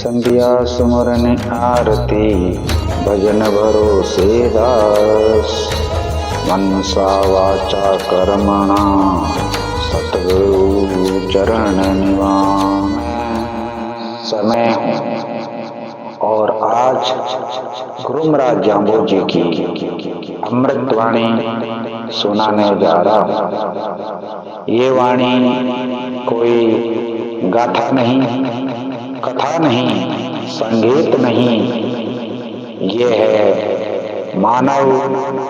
संध्या सुमरन आरती भजन भरोसे दास। मनसा वाचा कर्मणा सतगुरु चरण निवास। समय हूँ और आज गुरु महाराज जाम्बो जी की अमृत वाणी सुनाने जा रहा हूँ। ये वाणी कोई गाथा नहीं, कथा नहीं, संगीत नहीं, ये है मानव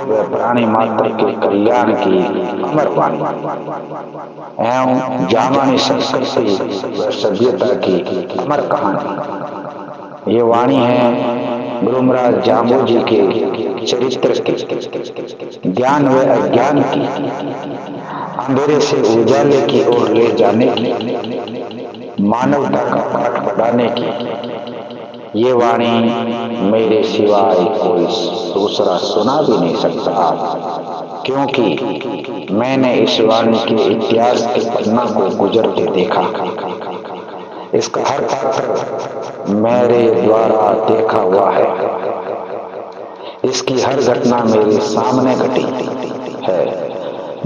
व प्राणी मात्र के कल्याण की अमर वाणी एवं जामानी संस्कृति व सभ्यता की अमर कहानी। ये वाणी है गुरु महाराज जाम्बो जी के चरित्र की, ज्ञान व अज्ञान की, अंधेरे से उजाले की ओर ले जाने की, मानवता का पाठ पढ़ाने की। ये वाणी मेरे सिवाय कोई दूसरा सुना भी नहीं सकता, क्योंकि मैंने इस वाणी के इतिहास के पन्ना को गुजरते देखा। इसका हर पात्र मेरे द्वारा देखा हुआ है। इसकी हर घटना मेरे सामने घटी है।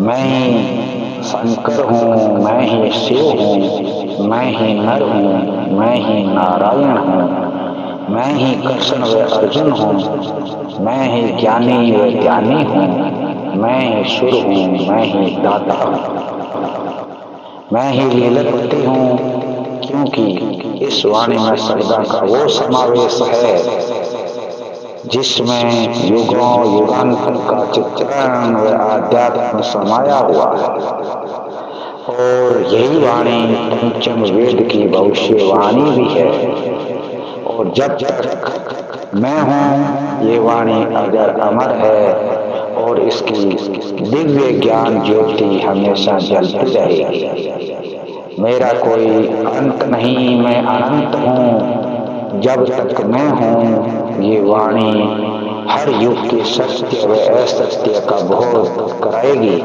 मैं ही शंकर हूँ, मैं ही शिव हूँ, मैं ही नर हूँ, मैं ही नारायण हूँ, मैं ही कृष्ण व अर्जुन हूँ, मैं ही ज्ञानी व ध्यानी हूँ, मैं ही सुर हूँ, मैं ही दाता हूँ, मैं ही लीलापति हूँ। क्योंकि इस वाणी में शब्दा का वो समावेश है जिसमें युगों युगांतर का चित्रण व आध्यात्म समाया हुआ है। और यही वाणी पंचम वेद की भविष्यवाणी भी है। और जब तक मैं हूँ ये वाणी अगर अमर है और इसकी दिव्य ज्ञान ज्योति हमेशा जलती रहेगी। मेरा कोई अंत नहीं, मैं अनंत हूँ। जब तक मैं हूँ ये वाणी हर युग के सत्य व असत्य का बोध कराएगी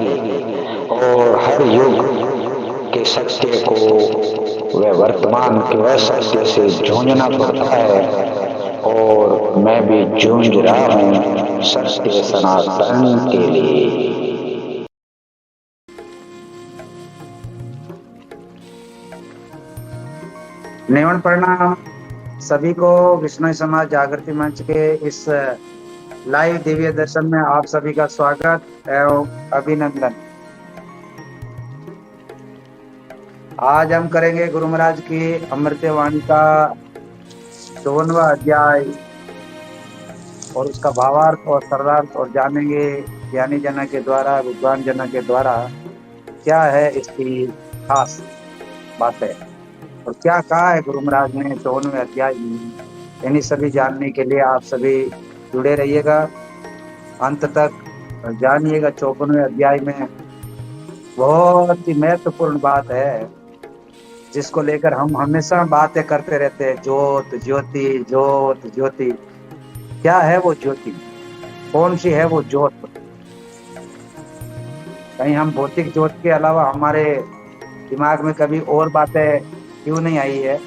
और हर युग के सत्य को व वर्तमान के असत्य से जूझना पड़ता है। और मैं भी जूझ रहा हूँ सत्य सनातन के लिए। निवन प्रणाम सभी को। विष्णु समाज जागृति मंच के इस लाइव दिव्य दर्शन में आप सभी का स्वागत एवं अभिनंदन। आज हम करेंगे गुरु महाराज की अमृत वाणी का 54वां अध्याय और उसका भावार्थ और शरणार्थ और जानेंगे ज्ञानी जन के द्वारा, विद्वान जन के द्वारा क्या है इसकी खास बातें और क्या कहा है गुरु महाराज ने 54वें अध्याय में। इन्हीं सभी जानने के लिए आप सभी जुड़े रहिएगा, अंत तक जानिएगा। 54वें अध्याय में बहुत ही महत्वपूर्ण बात है जिसको लेकर हम हमेशा बातें करते रहते हैं। ज्योत ज्योति ज्योत ज्योति, क्या है वो ज्योति, कौन सी है वो ज्योत। कहीं हम भौतिक ज्योत के अलावा हमारे दिमाग में कभी और बातें क्यों नहीं आई है,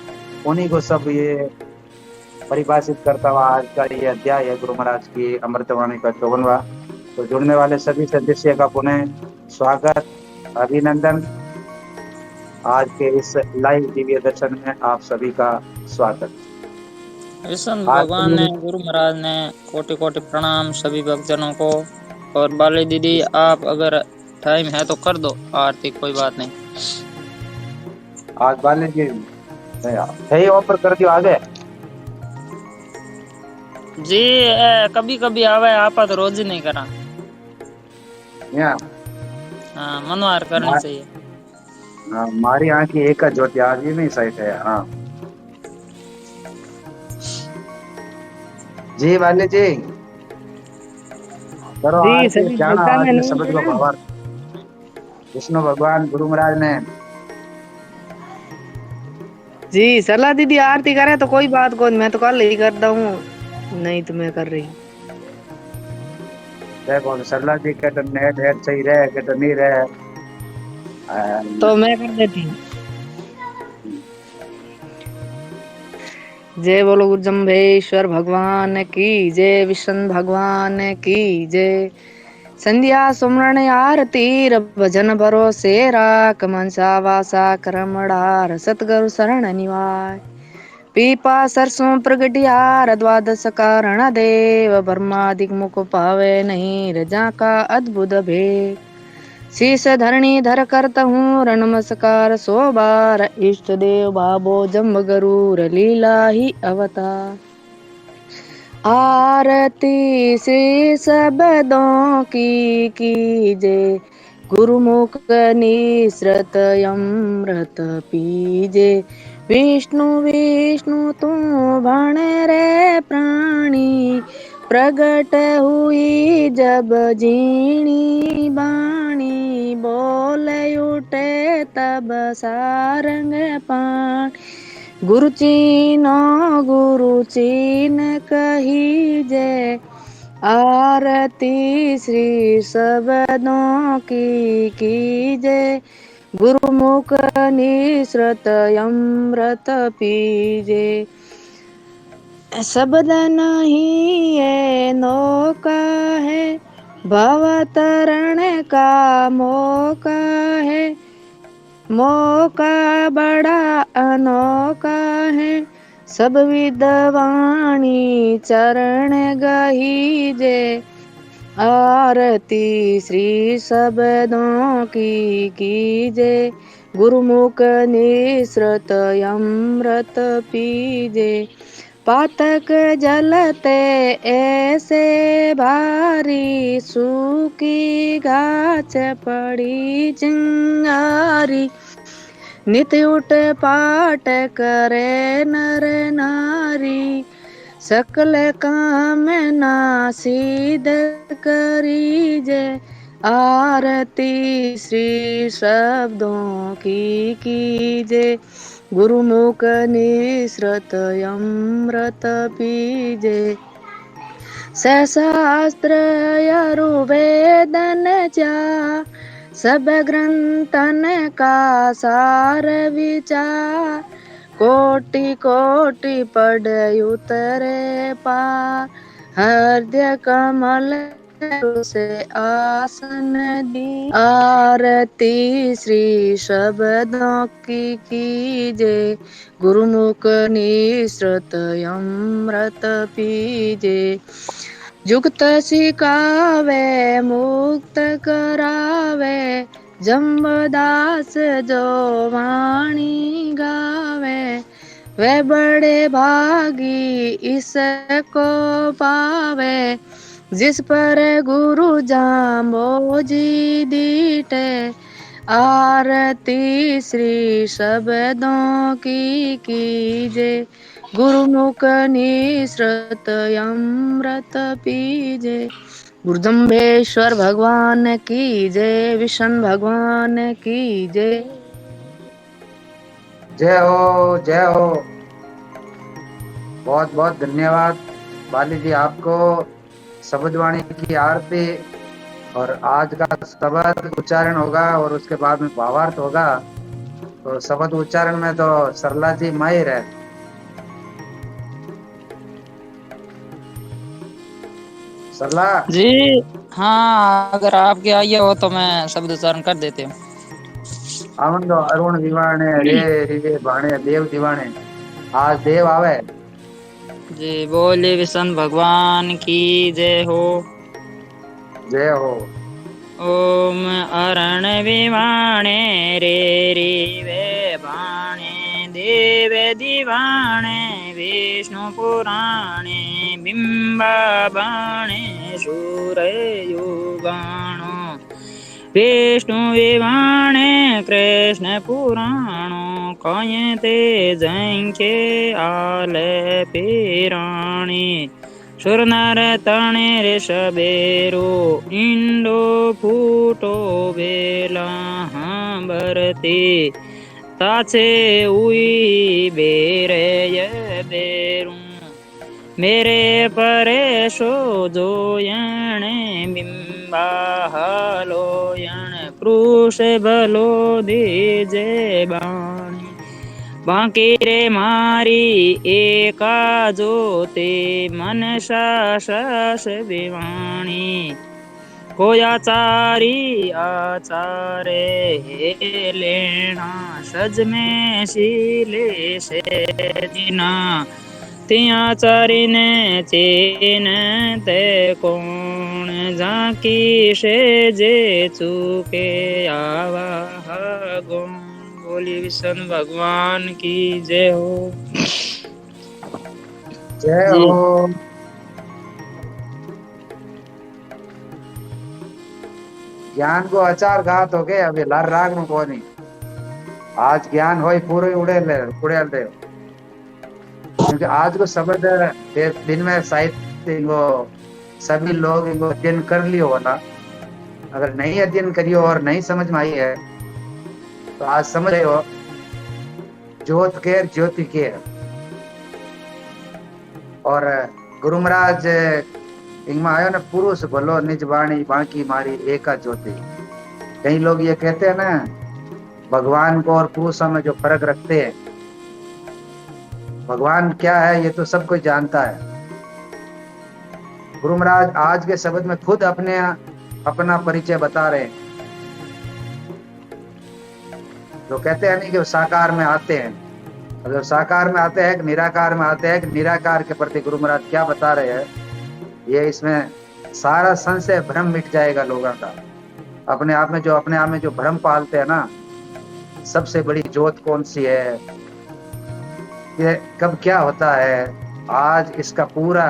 उन्हीं को सब ये परिभाषित करता हुआ आज का ये अध्याय है गुरु महाराज की अमृतवाणी का 54वां। तो जुड़ने वाले सभी सदस्य का पुनः स्वागत, अभिनंदन। आज के इस लाइव दिव्य दर्शन में आप सभी का स्वागत। विष्णु भगवान ने, गुरु महाराज ने कोटि कोटि प्रणाम सभी भक्तजनों को। और बाली दीदी, आप अगर टाइम है तो कर दो आरती, कोई बात नहीं। आज बाली जी सही ऑफर कर दियो आगे जी। कभी कभी आवे, आपा तो रोज ही नहीं करा। हाँ, मनवार करनी चाहिए। हमारी यहाँ की एक ज्योति आज ही नहीं सही है। हाँ जी बाली जी, करो जी। आरती, सभी जाना भक्ता आज में में नहीं शब्द है को ना। भावार्थ। विष्णु भगवान गुरु महाराज ने जी सरला दीदी आरती करे तो कोई बात को, मैं तो कल ही करता हूँ, नहीं तो मैं कर रही। देखो सरला जी के तो नेट हेट सही रहे के तो नहीं रहे। तो मैं कर देती हूँ। जय बोलो गुरुजम्भेश्वर भगवान की जय, विष्णु भगवान की जय। संध्या सुमरण आरती भजन भरोसे राख, मनसा वासा करमड़ार सतगुरु शरण निवाय। पीपा सरसों प्रगटियार द्वादश कारण देव, ब्रह्मादिक मुख पावे नहीं रजा का अद्भुत भेद। शीश धरणी धर करत हूँ नमस्कार सो बार, इष्ट देव बाबो जम्ब गरूर लीला ही अवतार। आरती श्री सबदों की कीजे, गुरुमुख निसृत अमृत पीजे। विष्णु विष्णु तू भण रे प्राणी, प्रगट हुई जब जीणी बाणी। बोल उठे तब सारंग पाण, गुरु चीनो गुरु चीन कही जय। आरती श्री सबदों की जय, गुरुमुख निसृत अमृत पीजे। शब्द नहीं है नौका है, भव तरण का मौका है। मौका बड़ा अनोखा है, सब विद्वानी चरण गहीजे। आरती श्री सबदों की कीजे, गुरुमुख निसृत अमृत पीजे। पातक जलते ऐसे भारी, सूखी घास पड़ी चिंगारी। नित उठ पाठ करे नर नारी, सकल काम ना सिद्ध करीजे। आरती श्री शब्दों की कीजे, गुरुमुख निसृत अमृत पीजे। सहस्त्र यरुवेदन जा, सब ग्रंथन का सार विचार। कोटि कोटि पढ़ उतरे पार, हृदय कमल से आसन दी। आरती श्री शब्दों की कीजे, गुरुमुख निसृत अमृत पीजे। जुगत सिखावे मुक्त करावे, जम्बदास जो वाणी गावे। वे बड़े भागी इसको पावे, जिस पर गुरु जाम्बोजी दीटे। आरती श्री शब्दों की कीजे, गुरुमुख निसृत अमृत पीजे। गुरुजम्भेश्वर भगवान की जय, विष्णु भगवान की जय। जय हो जय हो। बहुत बहुत धन्यवाद बाली जी आपको। शब्दवाणी की आरती और आज का शब्द उच्चारण होगा और उसके बाद में भावार्थ होगा। तो शब्द उच्चारण में तो सरला जी माहिर है। सरला जी हाँ, अगर आपके आइए हो तो मैं शब्द उच्चारण कर देते हूँ। आनंदो अरुण दीवाने रे रिवे भाणे देव दीवाने। आज देव आवे। जी बोले विष्णु भगवान की जय हो। जय हो। ओम अरण विवाणे रे रिवे भाणे देव दीवाणे। विष्णु पुराणे बिंबा बाणे सूर्य युगाणो। विष्णु विवाणे कृष्ण पुराणो। कये ते जंखे आले पिराणी। सुर नर तणे ऋषभेरो इंडो फूटो बेला बरते। ताचे उई बेरे बेरू। मेरे परेशो जोयण बिंबा हलोयण। क्रूश बलो दीजे बाणी। बांकी रे मारी एका जोते मनसा सस विवाणी कोयाचारी आचारे हे लेना सज में शीले से जिना तिया चारी ने चेन ते कौन झांकी से जे चुके आवा गुण बोली विष्णु भगवान की जय हो। जय जी हो। ज्ञान को अचार घात हो गए अभी लार राग में कोनी आज ज्ञान हो पूरे उड़े ले क्योंकि आज को शब्द दिन में साहित्य इनको सभी लोग इनको अध्ययन कर लियो हो ना। अगर नहीं अध्ययन करियो और नहीं समझ में आई है तो आज समझ रहे हो ज्योत के ज्योति के। और गुरु महाराज इनमें आयो ना पुरुष भलो निज वाणी बांकी मारी एका ज्योति। कई लोग ये कहते हैं ना भगवान को और पुरुषों में जो फर्क रखते हैं भगवान क्या है ये तो सब कोई जानता है। गुरु महाराज आज के शब्द में खुद अपना परिचय बता रहे हैं। जो कहते हैं नहीं कि वो साकार में आते हैं और जब साकार में आते हैं निराकार में आते हैं निराकार के प्रति गुरु महाराज क्या बता रहे हैं ये इसमें सारा संशय भ्रम मिट जाएगा लोगों का। अपने आप में जो भ्रम पालते हैं ना सबसे बड़ी ज्योत कौन सी है ये कब क्या होता है आज इसका पूरा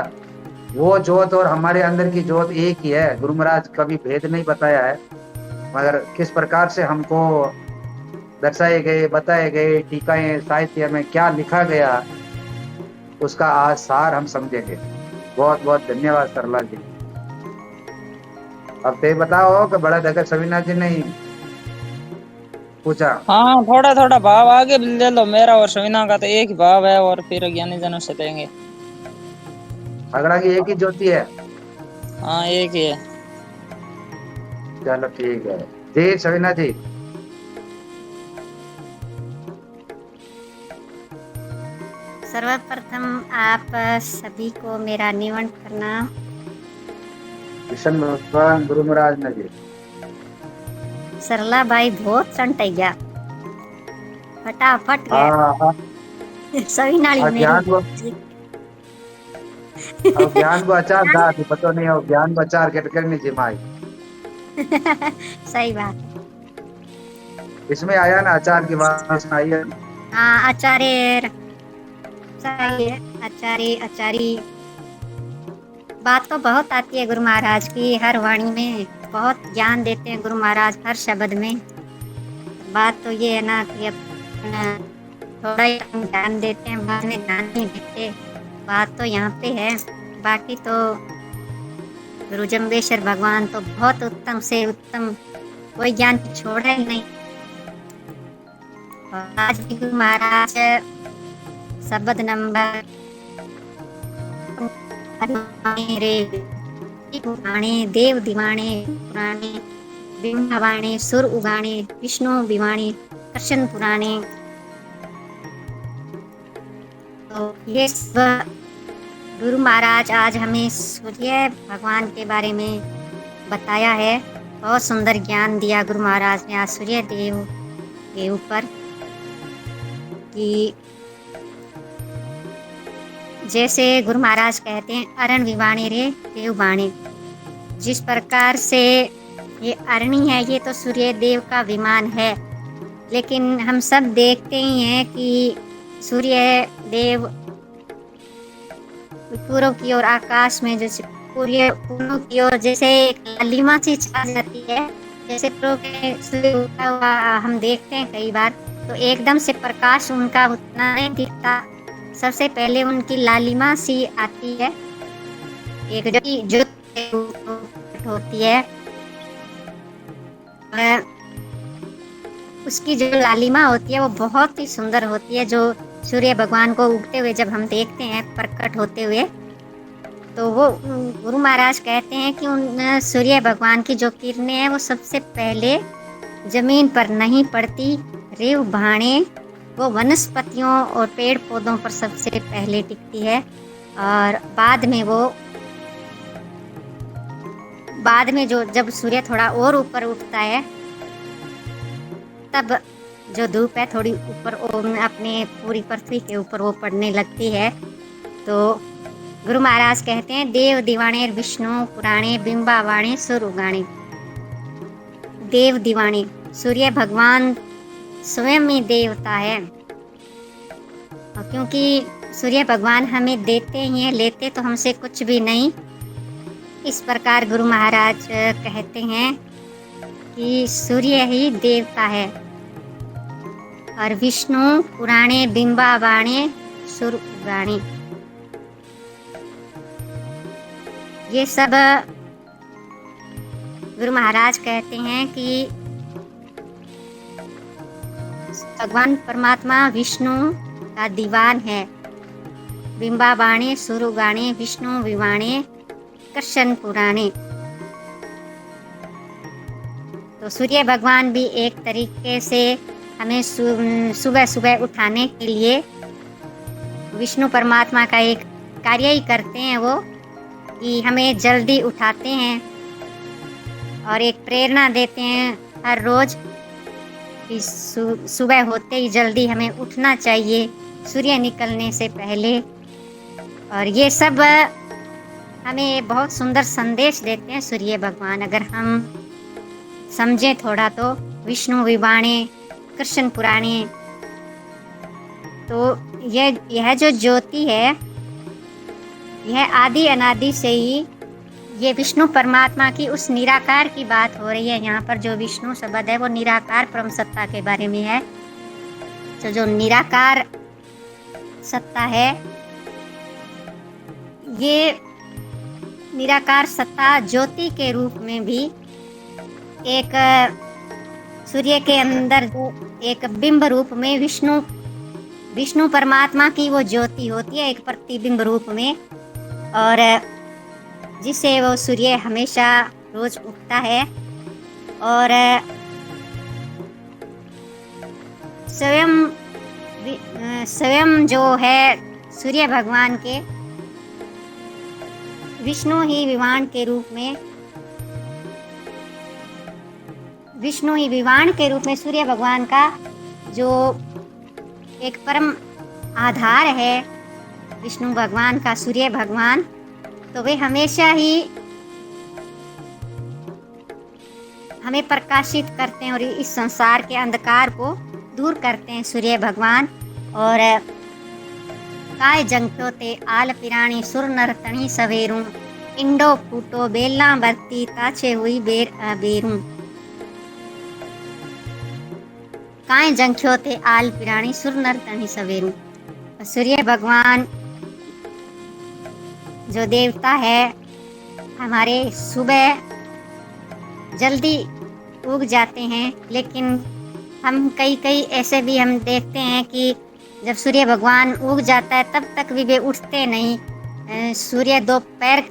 वो ज्योत और हमारे अंदर की ज्योत एक ही है। गुरु महाराज कभी भेद नहीं बताया है मगर किस प्रकार से हमको दर्शाए गए बताए गए टीकाएं साहित्य में क्या लिखा गया उसका आज सार हम समझेंगे। बहुत बहुत धन्यवाद सरला जी। अब ते बताओ कि बड़ा धक्का सविना जी ने पूछा। हाँ थोड़ा थोड़ा भाव आगे भी ले लो मेरा और सविना का तो एक ही भाव है और फिर ज्ञानी जनों से देंगे। अगला की एक ही ज्योति है। हाँ एक ही है। चलो ठीक है जी सविना जी। सर्वप्रथम आप सभी को मेरा निमंत्रण करना। कृष्ण भगवान गुरु महाराज ने जी। सरला भाई बहुत चंट गया फटाफट हाँ गया सभी नाली ज्ञान को अचार दा थी पता नहीं हो ज्ञान को अचार के करनी जी माई। सही बात इसमें आया ना अचार की बात आई है। हाँ आचार्य सही है आचार्य आचार्य बात तो बहुत आती है गुरु महाराज की हर वाणी में बहुत ज्ञान देते हैं गुरु महाराज हर शब्द में। बात तो ये है ना कि थोड़ा ही ज्ञान देते हैं बाद में ज्ञान नहीं देते। बात तो यहाँ पे है बाकी तो गुरु जम्बेश्वर भगवान तो बहुत उत्तम से उत्तम कोई ज्ञान छोड़ा ही नहीं। और आज भी गुरु महाराज शब्द नंबर रे उगाणे देव दिवाणे पुराणे बिंबावाणे सुर उगाणे विष्णु विवाणे कृष्ण पुराणे। तो ये सब गुरु महाराज आज हमें सूर्य भगवान के बारे में बताया है। बहुत सुंदर ज्ञान दिया गुरु महाराज ने आज सूर्य देव के ऊपर कि जैसे गुरु महाराज कहते हैं अरण विवाणी रे देव बाणी। जिस प्रकार से ये अरणी है ये तो सूर्य देव का विमान है लेकिन हम सब देखते ही हैं कि सूर्य देव पूर्व की ओर आकाश में जैसे पूर्व की ओर जैसे लालिमा सी छा जाती है जैसे सूर्य उगता हुआ हम देखते हैं कई बार तो एकदम से प्रकाश उनका उतना नहीं दिखता। सबसे पहले उनकी लालिमा सी आती है एक जो होती है उसकी जो लालिमा होती है वो बहुत ही सुंदर होती है। जो सूर्य भगवान को उगते हुए जब हम देखते हैं प्रकट होते हुए तो वो गुरु महाराज कहते हैं कि उन सूर्य भगवान की जो किरणें हैं वो सबसे पहले जमीन पर नहीं पड़ती रेव भाणे वो वनस्पतियों और पेड़ पौधों पर सबसे पहले टिकती है और बाद में जो जब सूर्य थोड़ा और ऊपर उठता है तब जो धूप है थोड़ी ऊपर अपने पूरी पृथ्वी के ऊपर वो पड़ने लगती है। तो गुरु महाराज कहते हैं, देव दीवाणे विष्णु पुराणे बिंबावाणे सुर उगाणे। देव दीवाणे, सूर्य भगवान स्वयं ही देवता है, और क्योंकि सूर्य भगवान हमें देते ही हैं, लेते तो हमसे कुछ भी नहीं। इस प्रकार गुरु महाराज कहते हैं कि सूर्य ही देवता है और विष्णु पुराणे बिंबावाणे सुर उगाणे। ये सब गुरु महाराज कहते हैं कि भगवान परमात्मा विष्णु का दीवान है। बिंबावाणे सुर उगाणे विष्णु विवाणे कृष्ण पुराणे। तो सूर्य भगवान भी एक तरीके से हमें सुबह सुबह उठाने के लिए विष्णु परमात्मा का एक कार्य ही करते हैं, वो कि हमें जल्दी उठाते हैं और एक प्रेरणा देते हैं हर रोज कि सुबह होते ही जल्दी हमें उठना चाहिए सूर्य निकलने से पहले। और ये सब हमें बहुत सुंदर संदेश देते हैं सूर्य भगवान, अगर हम समझें थोड़ा तो। विष्णु विवाणे कृष्ण पुराणे, तो यह जो ज्योति है यह आदि अनादि से ही ये विष्णु परमात्मा की उस निराकार की बात हो रही है। यहाँ पर जो विष्णु शब्द है वो निराकार परम सत्ता के बारे में है। तो जो निराकार सत्ता है, ये निराकार सत्ता ज्योति के रूप में भी एक सूर्य के अंदर जो एक बिंब रूप में विष्णु परमात्मा की वो ज्योति होती है, एक प्रतिबिंब रूप में, और जिससे वो सूर्य हमेशा रोज उगता है। और स्वयं जो है सूर्य भगवान के विष्णु ही विवाण के रूप में सूर्य भगवान का जो एक परम आधार है विष्णु भगवान का, सूर्य भगवान, तो वे हमेशा ही हमें प्रकाशित करते हैं और इस संसार के अंधकार को दूर करते हैं सूर्य भगवान। और काय जंक्यो ते आल पिराणी सुर नर्तनी सवेरू इंडो फूटो बेलना बरती ताछे हुई बेर अबेरू। काय जंक्यो ते आल पिराणी सुर नर्तनी सवेरू। सूर्य भगवान जो देवता है हमारे सुबह जल्दी उग जाते हैं, लेकिन हम कई ऐसे भी हम देखते हैं कि जब सूर्य भगवान उग जाता है तब तक भी वे उठते नहीं। सूर्य दोपहर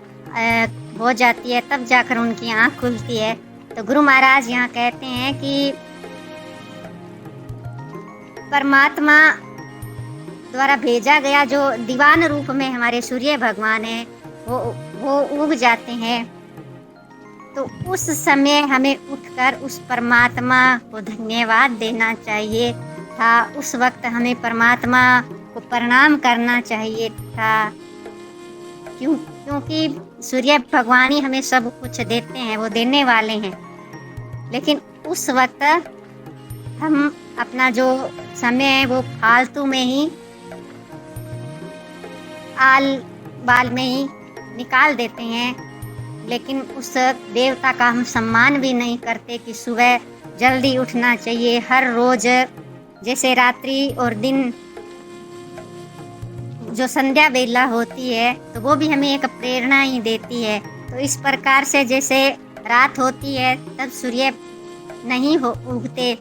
हो जाती है तब जाकर उनकी आँख खुलती है। तो गुरु महाराज यहाँ कहते हैं कि परमात्मा द्वारा भेजा गया जो दीवान रूप में हमारे सूर्य भगवान है वो उग जाते हैं। तो उस समय हमें उठकर उस परमात्मा को धन्यवाद देना चाहिए था। उस वक्त हमें परमात्मा को प्रणाम करना चाहिए था, क्योंकि सूर्य भगवान ही हमें सब कुछ देते हैं, वो देने वाले हैं। लेकिन उस वक्त हम अपना जो समय है वो फालतू में ही आल बाल में ही निकाल देते हैं। लेकिन उस देवता का हम सम्मान भी नहीं करते कि सुबह जल्दी उठना चाहिए हर रोज। जैसे रात्रि और दिन जो संध्या बेला होती है तो वो भी हमें एक प्रेरणा ही देती है। तो इस प्रकार से जैसे रात होती है तब सूर्य नहीं उगते,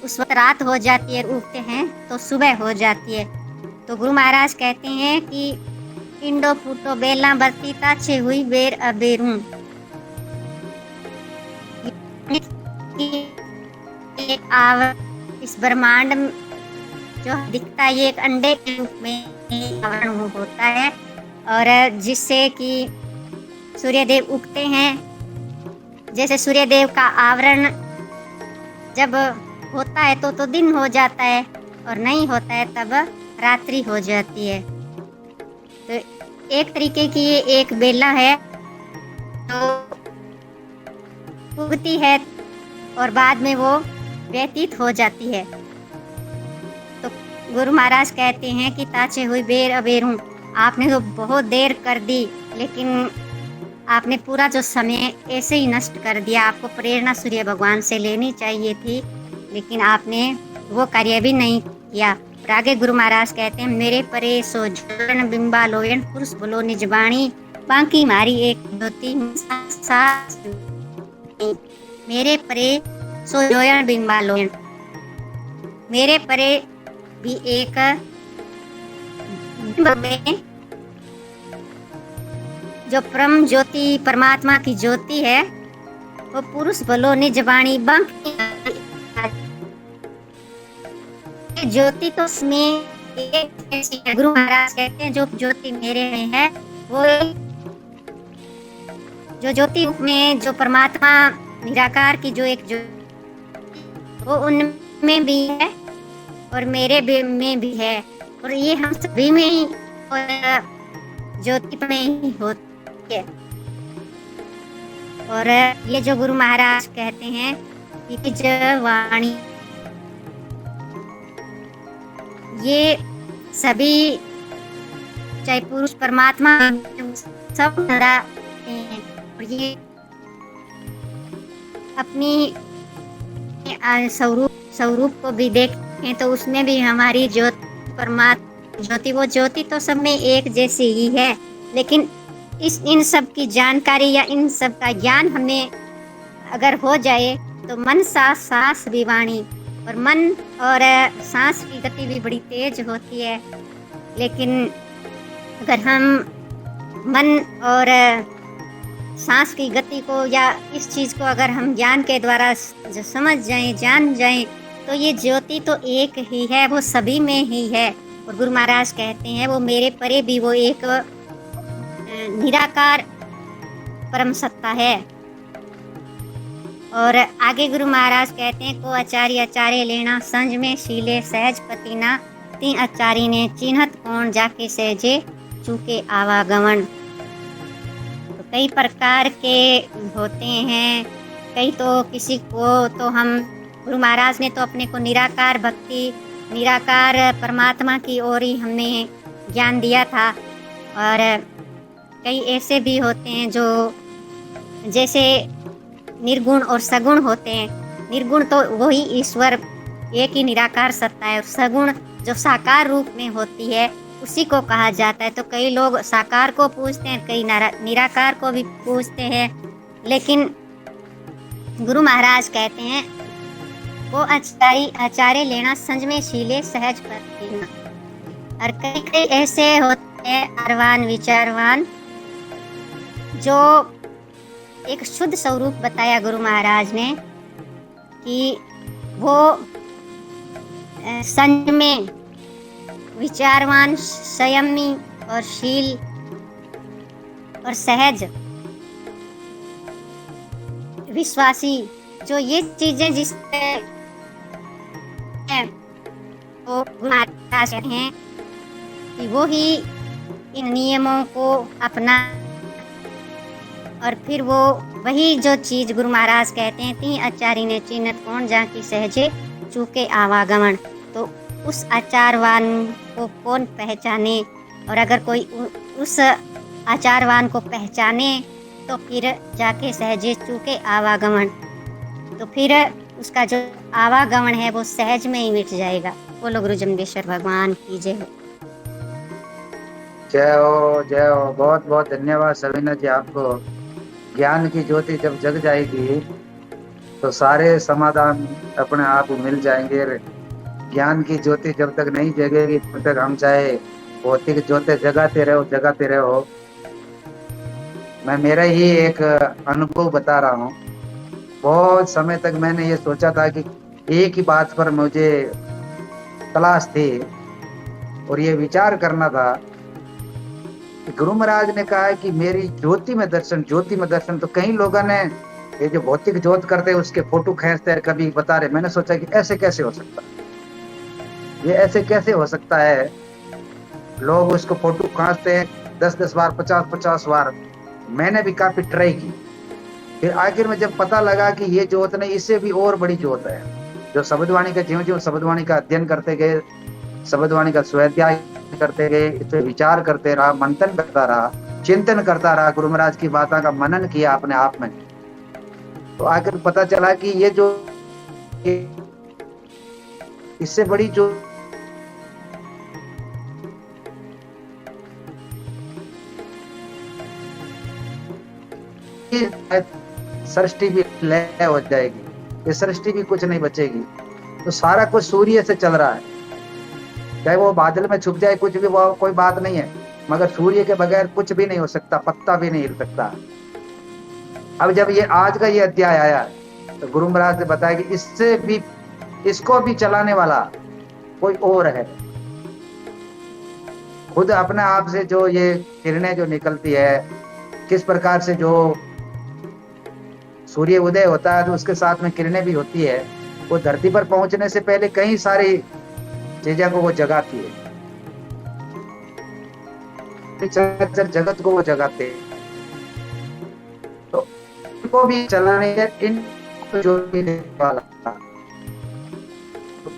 उस वक्त रात हो जाती है, उगते हैं तो सुबह हो जाती है। तो गुरु महाराज कहते हैं कि इंडो फूटो बेला बरती ताछे हुई बेर अबेरू। इस ब्रह्मांड जो दिखता है ये एक अंडे के रूप में आवरण होता है, और जिससे कि सूर्यदेव उगते हैं। जैसे सूर्यदेव का आवरण जब होता है तो दिन हो जाता है, और नहीं होता है तब रात्रि हो जाती है। तो एक तरीके की ये एक बेला है जो उगती है और बाद में वो व्यतीत हो जाती है। तो गुरु महाराज कहते हैं कि ताचे हुई बेर अबेरूं, आपने तो बहुत देर कर दी, लेकिन आपने पूरा जो समय ऐसे ही नष्ट कर दिया। आपको प्रेरणा सूर्य भगवान से लेनी चाहिए थी, लेकिन आपने वो कार्य भी नहीं किया। और आगे गुरु महाराज कहते हैं, मेरे परे सो जोड़न बिंबा लोयन पुरुष बोलो निजबाणी, बाकी मारी एक ज्योति मेरे परे सो जोयन बिंबा लोयन। मेरे परे भी एक में जो परम ज्योति परमात्मा की ज्योति है, वो पुरुष भलो निज वाणी बांकी ज्योति तो उसमें एक ऐसी है। गुरु महाराज कहते हैं जो ज्योति मेरे में है, वो जो ज्योति में जो परमात्मा निराकार की जो एक ज्योति, वो उनमें भी है और मेरे भी में भी है, और ये हम सभी में ही और ज्योति में ही होती है। और ये जो गुरु महाराज कहते हैं कि जो वाणी, ये सभी चाहे पुरुष परमात्मा सब हैं, और ये अपनी स्वरूप को भी देखें तो उसमें भी हमारी ज्योति परमात्मा ज्योति, वो ज्योति तो सब में एक जैसी ही है, लेकिन इन सब की जानकारी या इन सब का ज्ञान हमें अगर हो जाए तो मन सांस भी वाणी, और मन और सांस की गति भी बड़ी तेज होती है। लेकिन अगर हम मन और सांस की गति को या इस चीज़ को अगर हम ज्ञान के द्वारा जो समझ जाएं, जान जाएं, तो ये ज्योति तो एक ही है, वो सभी में ही है। और गुरु महाराज कहते हैं वो मेरे परे भी वो एक निराकार परम सत्ता है। और आगे गुरु महाराज कहते हैं, को आचार्य लेना संज में शीले सहज पतिना, तीन आचार्य ने चिन्हत कौन जाके सहजे चूके आवागमन। तो कई प्रकार के होते हैं, कई तो किसी को तो हम गुरु महाराज ने तो अपने को निराकार भक्ति निराकार परमात्मा की ओर ही हमें ज्ञान दिया था। और कई ऐसे भी होते हैं जो जैसे निर्गुण और सगुण होते हैं। निर्गुण तो वही ईश्वर एक ही निराकार सत्ता है, और सगुण जो साकार रूप में होती है उसी को कहा जाता है। तो कई लोग साकार को पूजते हैं, कई निराकार को भी पूजते हैं, लेकिन गुरु महाराज कहते हैं वो आचार्य लेना संज में शीले सहज पतिना। और कई कई ऐसे होते हैं अरवान विचारवान, जो एक शुद्ध स्वरूप बताया गुरु महाराज ने कि वो संज में विचारवान, संयमी और शील और सहज विश्वासी, जो ये चीजें जिससे वो गुरु महाराज कहते हैं कि वो ही इन नियमों को अपना, और फिर वो वही जो चीज गुरु महाराज कहते हैं, तीन आचार्य ने चिन्हत कौन जाकी सहजे चूके आवागमन। तो उस आचारवान को कौन पहचाने, और अगर कोई उस आचारवान को पहचाने तो फिर जाके सहजे चूके आवागमन, तो फिर उसका जो आवागमन है वो सहज में ही मिट जाएगा। बोलो गुरु जम्बेश्वर भगवान की जय हो। जय हो, जय हो। बहुत बहुत धन्यवाद सविना जी आपको। ज्ञान की ज्योति जब जग जाएगी तो सारे समाधान अपने आप मिल जाएंगे। ज्ञान की ज्योति जब तक नहीं जगेगी तब तक हम चाहे भौतिक ज्योति जगाते रहो। मैं मेरा ही एक अनुभव बता रहा हूँ। बहुत समय तक मैंने ये सोचा था कि एक ही बात पर मुझे तलाश थी और ये विचार करना था कि गुरु महाराज ने कहा है कि मेरी ज्योति में दर्शन, ज्योति में दर्शन। तो कई लोगों ने ये जो भौतिक ज्योत करते हैं उसके फोटो खींचते हैं, कभी बता रहे। मैंने सोचा कि ऐसे कैसे हो सकता है, ये ऐसे कैसे हो सकता है। लोग उसको फोटो खींचते हैं 10-10 बार, 50-50 बार। मैंने भी काफी ट्राई की, फिर आखिर में जब पता लगा कि ये ज्योत नहीं, इससे भी और बड़ी ज्योत है, जो शब्दवाणी का ज्यों ज्यों शब्दवाणी का अध्ययन करते गए, शब्दवाणी का स्वाध्याय करते गए, इस पे विचार करते रहा, मंथन करता रहा, चिंतन करता रहा, गुरु महाराज की बातों का मनन किया अपने आप में, तो आखिर पता चला कि ये जो इससे बड़ी जो सृष्टि भी लय हो जाएगी, ये सृष्टि भी कुछ नहीं बचेगी। तो सारा कुछ सूर्य से चल रहा है, चाहे वो बादल में छुप जाए कुछ भी, वो कोई बात नहीं है, मगर सूर्य के बगैर कुछ भी नहीं हो सकता, पत्ता भी नहीं हिल सकता। अब जब ये आज का ये अध्याय आया तो गुरु महाराज ने बताया कि इससे भी, इसको भी चलाने वाला कोई और है। खुद अपने आप से जो ये किरणें जो निकलती है, किस प्रकार से जो सूर्य उदय होता है तो उसके साथ में किरणें भी होती है, वो धरती पर पहुंचने से पहले कई सारी चीजों को वो जगाती है, चराचर जगत को वो जगाते हैं। तो इनको भी चलाने के इन जो भी वाला तो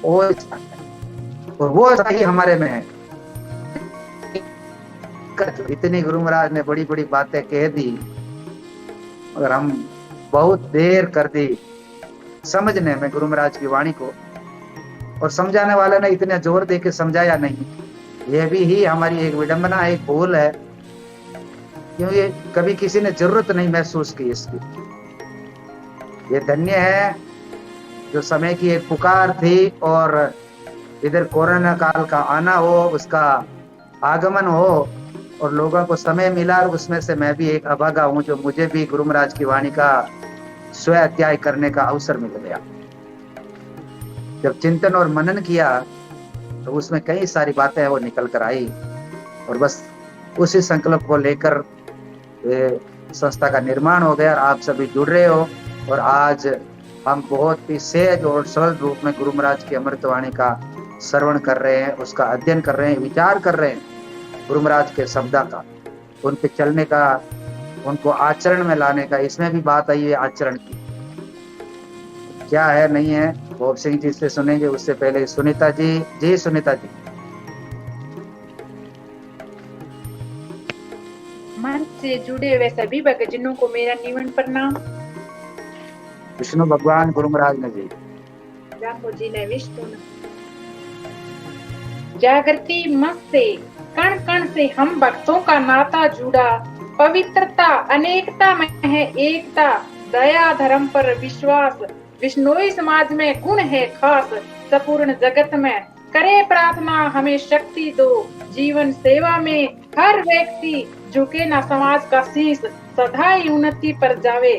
और वो सही हमारे में है। इतनी गुरु महाराज ने बड़ी बड़ी बातें कह दी, मगर हम बहुत देर कर दी समझने में गुरु महाराज की वाणी को, और समझाने वाले ने इतने जोर दे के समझाया नहीं। यह भी ही हमारी एक विडंबना, एक भूल है, क्योंकि कभी किसी ने जरूरत नहीं महसूस की इसकी। ये धन्य है जो समय की एक पुकार थी, और इधर कोरोना काल का आना हो, उसका आगमन हो, और लोगों को समय मिला, और उसमें से मैं भी एक अभागा हूं जो मुझे भी गुरु महाराज की वाणी का स्व अध्याय करने का अवसर मिल गया। जब चिंतन और मनन किया तो उसमें कई सारी बातें वो निकल कर आई, और बस उसी संकल्प को लेकर संस्था का निर्माण हो गया, और आप सभी जुड़ रहे हो। और आज हम बहुत ही सहज और सरल रूप में गुरु महाराज की अमृतवाणी का श्रवण कर रहे हैं, उसका अध्ययन कर रहे हैं, विचार कर रहे हैं गुरु महाराज के शब्दा का, उन पे चलने का, उनको आचरण में लाने का। इसमें भी बात आई है आचरण की, क्या है नहीं है, भोप सिंह जी से सुनेंगे। उससे पहले सुनीता जी। जी सुनीता जी। मन से जुड़े हुए सभी भक्तजनों को मेरा निवन प्रणाम। विष्णु भगवान गुरु महाराज ने जी, रामो जी ने विष्णु जागृति मत से कण कण से हम भक्तों का नाता जुड़ा, पवित्रता अनेकता में है एकता, दया धर्म पर विश्वास, विष्णोई समाज में गुण है खास, संपूर्ण जगत में करे प्रार्थना हमें शक्ति दो, जीवन सेवा में हर व्यक्ति झुके ना समाज का शीश, सदा ही उन्नति पर जावे।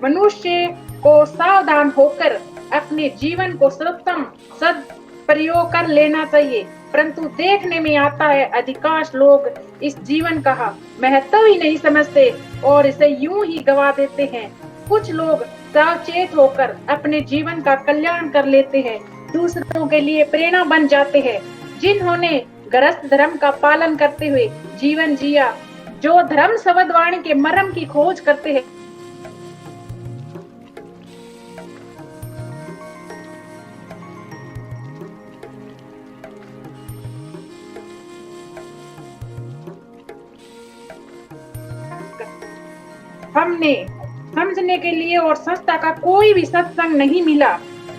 मनुष्य को सावधान होकर अपने जीवन को सर्वोत्तम सद प्रयोग कर लेना चाहिए, परंतु देखने में आता है अधिकांश लोग इस जीवन का महत्व ही नहीं समझते और इसे यूं ही गवा देते हैं। कुछ लोग सावचेत होकर अपने जीवन का कल्याण कर लेते हैं, दूसरों के लिए प्रेरणा बन जाते हैं। जिन्होंने गृहस्थ धर्म का पालन करते हुए जीवन जिया, जो धर्म शब्दवाणी के मर्म की खोज करते हैं, हमने समझने के लिए और संस्था का कोई भी सत्संग नहीं मिला।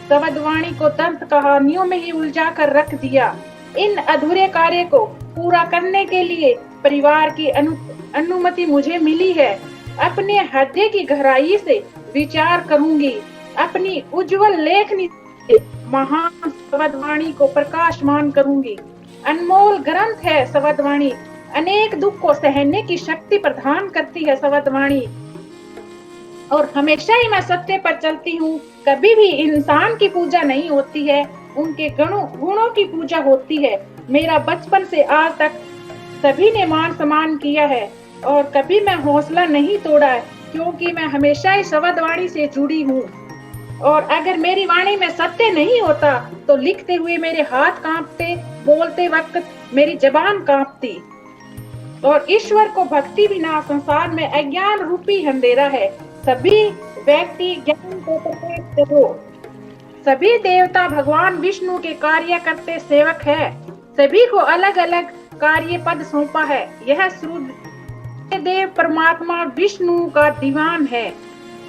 शब्दवाणी को दंत कहानियों में ही उलझा कर रख दिया। इन अधूरे कार्य को पूरा करने के लिए परिवार की अनुमति मुझे मिली है। अपने हृदय की गहराई से विचार करूंगी, अपनी उज्जवल लेखनी से महान शब्दवाणी को प्रकाशमान करूंगी। अनमोल ग्रंथ है शब्दवाणी, अनेक दुख को सहने की शक्ति प्रदान करती है शब्दवाणी, और हमेशा ही मैं सत्य पर चलती हूँ। कभी भी इंसान की पूजा नहीं होती है, उनके गुणों की पूजा होती है। मेरा बचपन से आज तक सभी ने मान सम्मान किया है और कभी मैं हौसला नहीं तोड़ा है, क्योंकि मैं हमेशा ही शब्द वाणी से जुड़ी हूँ। और अगर मेरी वाणी में सत्य नहीं होता तो लिखते हुए मेरे हाथ कांपते, बोलते वक्त मेरी जबान कांपती। और ईश्वर को भक्ति बिना संसार में अज्ञान रूपी अंधेरा है। सभी व्यक्ति ज्ञान को प्रकाश करो। सभी देवता भगवान विष्णु के कार्य करते सेवक है। सभी को अलग अलग कार्य पद सौंपा है। यह सूर्य देव परमात्मा विष्णु का दीवान है।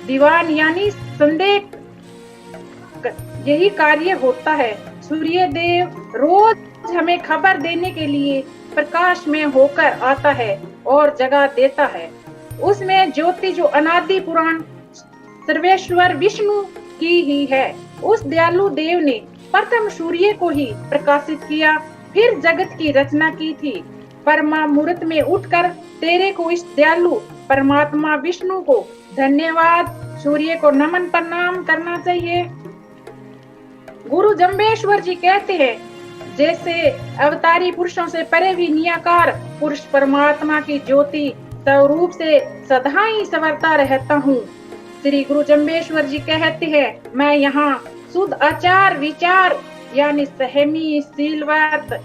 दीवान यानी संदेह, यही कार्य होता है। सूर्य देव रोज हमें खबर देने के लिए प्रकाश में होकर आता है और जगा देता है। उसमें ज्योति जो अनादि पुराण सर्वेश्वर विष्णु की ही है। उस दयालु देव ने प्रथम सूर्य को ही प्रकाशित किया, फिर जगत की रचना की थी। परमा मुहूर्त में उठकर तेरे को इस दयालु परमात्मा विष्णु को धन्यवाद, सूर्य को नमन प्रणाम करना चाहिए। गुरु जम्बेश्वर जी कहते हैं, जैसे अवतारी पुरुषों से परे भी निराकार पुरुष परमात्मा की ज्योति स्वरूप से सदा ही संवरता रहता हूँ। श्री गुरु जम्बेश्वर जी कहते हैं, मैं यहाँ शुद्ध आचार विचार यानी सहमी शीलवत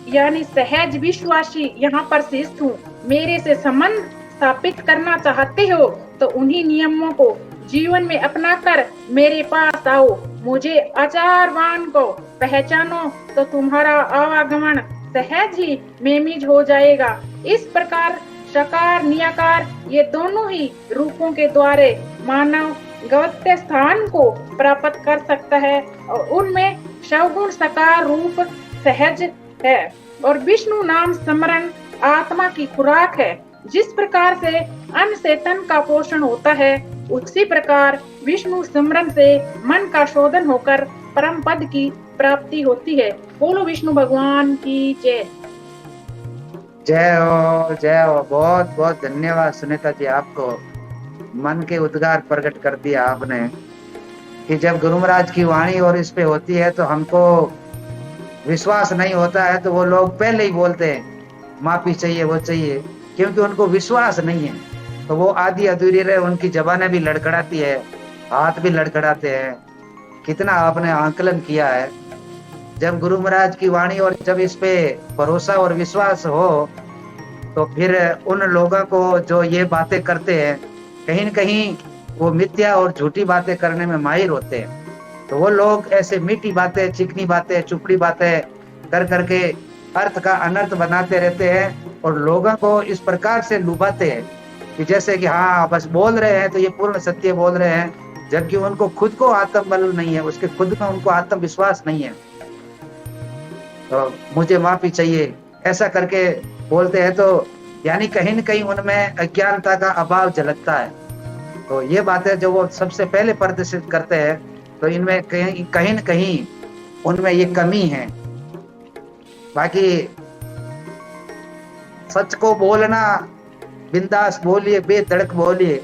यानी सहज विश्वासी यहाँ पर शिष्ट हूँ। मेरे से संबंध स्थापित करना चाहते हो तो उन्हीं नियमों को जीवन में अपनाकर मेरे पास आओ। मुझे आचारवान को पहचानो तो तुम्हारा आवागमन सहज ही मेमिज हो जाएगा। इस प्रकार साकार निराकार ये दोनों ही रूपों के द्वारा मानव गवत्य स्थान को प्राप्त कर सकता है और उनमें सगुण साकार रूप सहज है। और विष्णु नाम स्मरण आत्मा की खुराक है। जिस प्रकार से अन्न से तन का पोषण होता है, उसी प्रकार विष्णु स्मरण से मन का शोधन होकर परम पद की प्राप्ति होती है। बोलो विष्णु भगवान की जय। जय हो, जय हो। बहुत बहुत धन्यवाद सुनीता जी, आपको मन के उद्गार प्रकट कर दिया आपने कि जब गुरु महाराज की वाणी और इस पे होती है तो हमको विश्वास नहीं होता है, तो वो लोग पहले ही बोलते हैं माफी चाहिए, वो चाहिए, क्योंकि उनको विश्वास नहीं है। तो वो आधी अधूरी रहे, उनकी जबानें भी लड़खड़ाती है, हाथ भी लड़खड़ाते हैं। कितना आपने आंकलन किया है। जब गुरु महाराज की वाणी और जब इस पे भरोसा और विश्वास हो तो फिर उन लोगों को जो ये बातें करते हैं, कहीं न कहीं वो मिथ्या और झूठी बातें करने में माहिर होते हैं। तो वो लोग ऐसे मीठी बातें, चिकनी बातें, चुपड़ी बातें कर करके अर्थ का अनर्थ बनाते रहते हैं और लोगों को इस प्रकार से लुभाते हैं कि जैसे कि हाँ बस बोल रहे हैं तो ये पूर्ण सत्य बोल रहे हैं, जबकि उनको खुद को आत्मबल नहीं है, उसके खुद में उनको आत्मविश्वास नहीं है। तो मुझे माफी चाहिए ऐसा करके बोलते हैं, तो यानी कहीं न कहीं उनमें अज्ञानता का अभाव झलकता है। तो ये बातें जो वो सबसे पहले प्रदर्शित करते हैं, तो इनमें कहीं न कहीं उनमें ये कमी है। बाकी सच को बोलना, बिंदास बोलिए, बेधड़क बोलिए,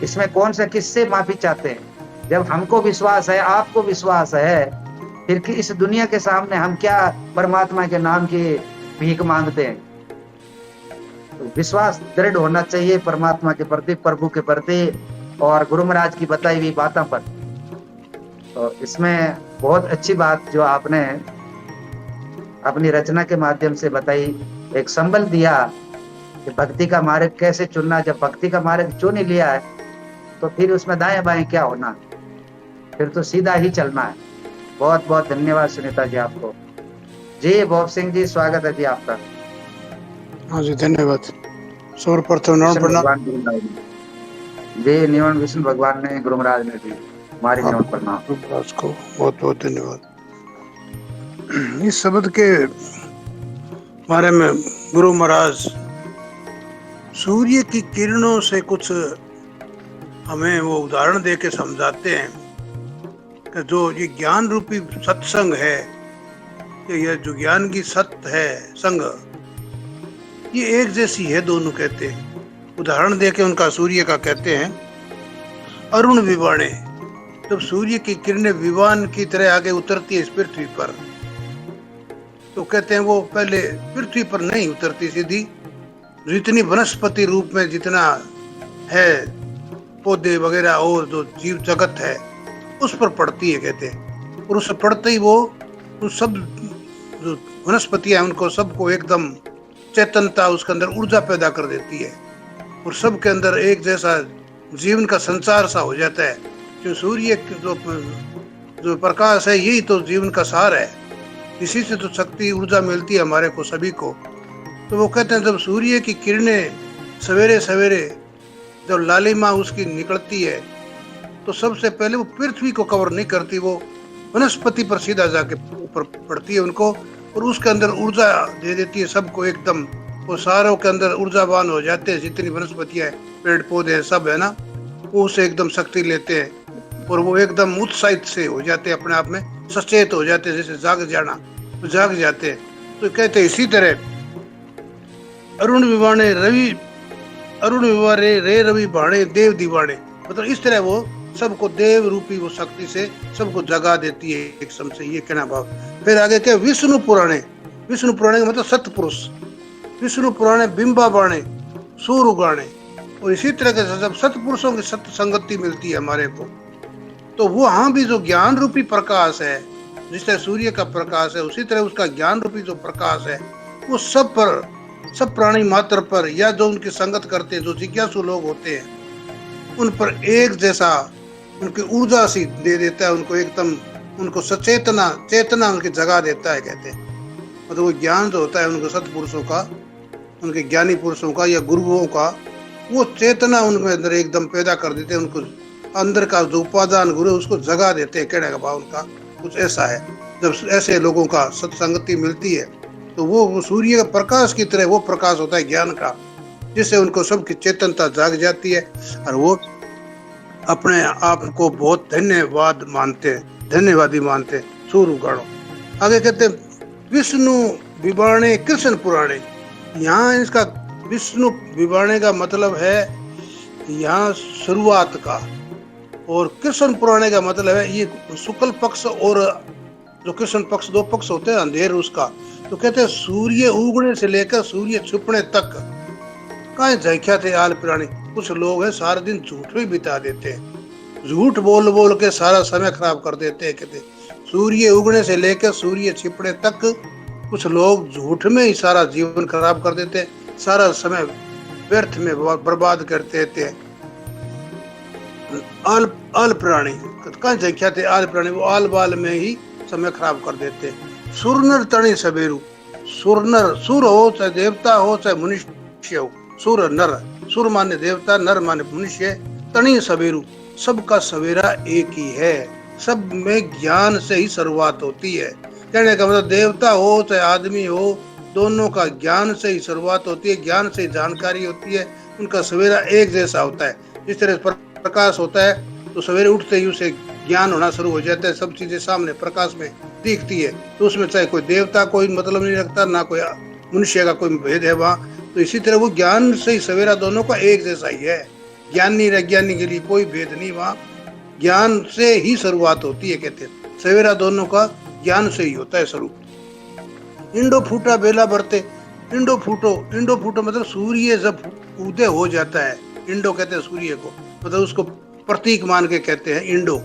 इसमें कौन सा किससे माफी चाहते हैं। जब हमको विश्वास है, आपको विश्वास है, फिर कि इस दुनिया के सामने हम क्या परमात्मा के नाम की भीख मांगते हैं। तो विश्वास दृढ़ होना चाहिए परमात्मा के प्रति, प्रभु के प्रति और गुरु महाराज की बताई हुई बातों पर। तो इसमें बहुत अच्छी बात जो आपने अपनी रचना के माध्यम से बताई, एक संबल दिया कि भक्ति का मार्ग कैसे चुनना। जब भक्ति का मार्ग चुन ही लिया है तो फिर उसमें दाएं बाएं क्या होना, फिर तो सीधा ही चलना है। बहुत बहुत धन्यवाद सुनीता जी आपको। जी भोप सिंह जी, स्वागत है जी आपका। हाँ जी, धन्यवाद। सर्वप्रथम नमन प्रणाम जी। निवन विष्णु भगवान ने, गुरु महाराज ने भी हमारी नमन प्रणाम। महाराज को बहुत बहुत धन्यवाद। इस शब्द के बारे में गुरु महाराज सूर्य की किरणों से कुछ हमें वो उदाहरण दे के समझाते हैं कि जो ये ज्ञान रूपी सत्संग है, ये जो ज्ञान की सत्य है संग, ये एक जैसी है दोनों। कहते हैं उदाहरण दे के उनका सूर्य का कहते हैं, अरुण विवाणे जब सूर्य की किरणें विमान की तरह आगे उतरती है इस पृथ्वी पर, तो कहते हैं वो पहले पृथ्वी पर नहीं उतरती सीधी, जितनी वनस्पति रूप में जितना है पौधे वगैरह और जो जीव जगत है उस पर पड़ती है कहते हैं। और उस पर पड़ते ही वो उस सब जो वनस्पतियां उनको सबको एकदम चेतनता, उसके अंदर ऊर्जा पैदा कर देती है और सबके अंदर एक जैसा जीवन का संचार सा हो जाता है। जो सूर्य जो प्रकाश है यही तो जीवन का सार है, इसी से तो शक्ति ऊर्जा मिलती है हमारे को सभी को। तो वो कहते हैं जब सूर्य की किरणें सवेरे सवेरे जब लालिमा उसकी निकलती है तो सबसे पहले वो पृथ्वी को कवर नहीं करती, वो वनस्पति पर सीधा जाके ऊपर पड़ती है उनको और उसके अंदर ऊर्जा दे देती है सबको एकदम। वो सारों के अंदर ऊर्जावान हो जाते हैं, जितनी वनस्पतियां पेड़ पौधे हैं सब है ना, वो उसे एकदम शक्ति लेते हैं और वो एकदम उत्साहित से हो जाते हैं, अपने आप में सचेत हो जाते हैं, जैसे जाग जाना तो जाग जाते हैं। तो कहते हैं इसी तरह अरुण विवाणे रे रवि भाणे देव दीवाणे, मतलब इस तरह वो सबको देव रूपी वो शक्ति से सबको जगा देती है एक सम से, ये कहना भाव। फिर आगे क्या विष्णु पुराणे का मतलब सतपुरुष, विष्णु पुराणे बिंबा बाणे सूर उगाणे। और इसी तरह के जब सतपुरुषों की सत्य संगति मिलती है हमारे को, तो वो वहां भी जो ज्ञान रूपी प्रकाश है, जिस तरह सूर्य का प्रकाश है उसी तरह उसका ज्ञान रूपी जो प्रकाश है वो सब पर, सब प्राणी मात्र पर, या जो उनकी संगत करते हैं, जो जिज्ञासु लोग होते हैं उन पर एक जैसा उनकी ऊर्जा सी दे देता है, उनको एकदम उनको चेतना उनकी जगा देता है कहते हैं। मतलब वो ज्ञान जो होता है उनको सत्पुरुषों का, उनके ज्ञानी पुरुषों का या गुरुओं का, वो चेतना उनके अंदर एकदम पैदा कर देते हैं, उनको अंदर का जो उपादान गुरु उसको जगा देते हैं, कहने का भाव उनका कुछ ऐसा है। जब ऐसे लोगों का सत्संगति मिलती है तो वो सूर्य का प्रकाश की तरह वो प्रकाश होता है ज्ञान का, जिससे उनको सबकी चेतनता जाग जाती है और वो अपने आप को बहुत धन्यवादी मानते सूर्य उगाड़ो। आगे कहते हैं विष्णु विवाणे कृष्ण पुराणे। यहाँ इसका विष्णु विवाणे का मतलब है यहाँ शुरुआत का, और कृष्ण पुराणे का मतलब है ये शुक्ल पक्ष और जो कृष्ण पक्ष, दो पक्ष होते हैं अंधेर उसका। तो कहते हैं सूर्य उगने से लेकर सूर्य छुपने तक कहाँ झांकिया थे आल प्राणी। कुछ लोग हैं सारा दिन झूठ में बिता देते हैं, झूठ बोल बोल के सारा समय खराब कर देते हैं। कहते सूर्य उगने से लेकर सूर्य छिपने तक कुछ लोग झूठ में ही सारा जीवन खराब कर देते हैं, सारा समय व्यर्थ में बर्बाद करते रहते हैं। आल प्राणी कहाँ झांकिया थे आल प्राणी, वो आल बाल में ही समय खराब कर देते हैं। सुरनर तणी सबेरु, सुरनर, सुर हो चाहे देवता हो चाहे मनुष्य हो, सुर नर, सुर माने देवता, नर माने मनुष्य, तणी सबेरु, सबका सवेरा एक ही है, सब में ज्ञान से ही शुरुआत होती है। कहने का मतलब देवता हो चाहे आदमी हो, दोनों का ज्ञान से ही शुरुआत होती है, ज्ञान से जानकारी होती है, उनका सवेरा एक जैसा होता है। जिस तरह प्रकाश होता है तो सवेरे उठते ही उसे ज्ञान होना शुरू हो जाता है, सब चीजें सामने प्रकाश में दिखती है, तो उसमें चाहे कोई देवता कोई मतलब नहीं रखता, ना कोई मनुष्य का कोई भेद है वहाँ। तो इसी तरह वो ज्ञान से ही सवेरा दोनों का एक जैसा ही है, ज्ञानी अज्ञानी के लिए कोई भेद नहीं, वहाँ ज्ञान से ही शुरुआत होती है। कहते हैं सवेरा दोनों का ज्ञान से ही होता है शुरू। इंडो फूटा बेला बरते, इंडो फूटो मतलब सूर्य जब उदय हो जाता है, इंडो कहते हैं सूर्य को, मतलब उसको प्रतीक मान के कहते हैं इंडो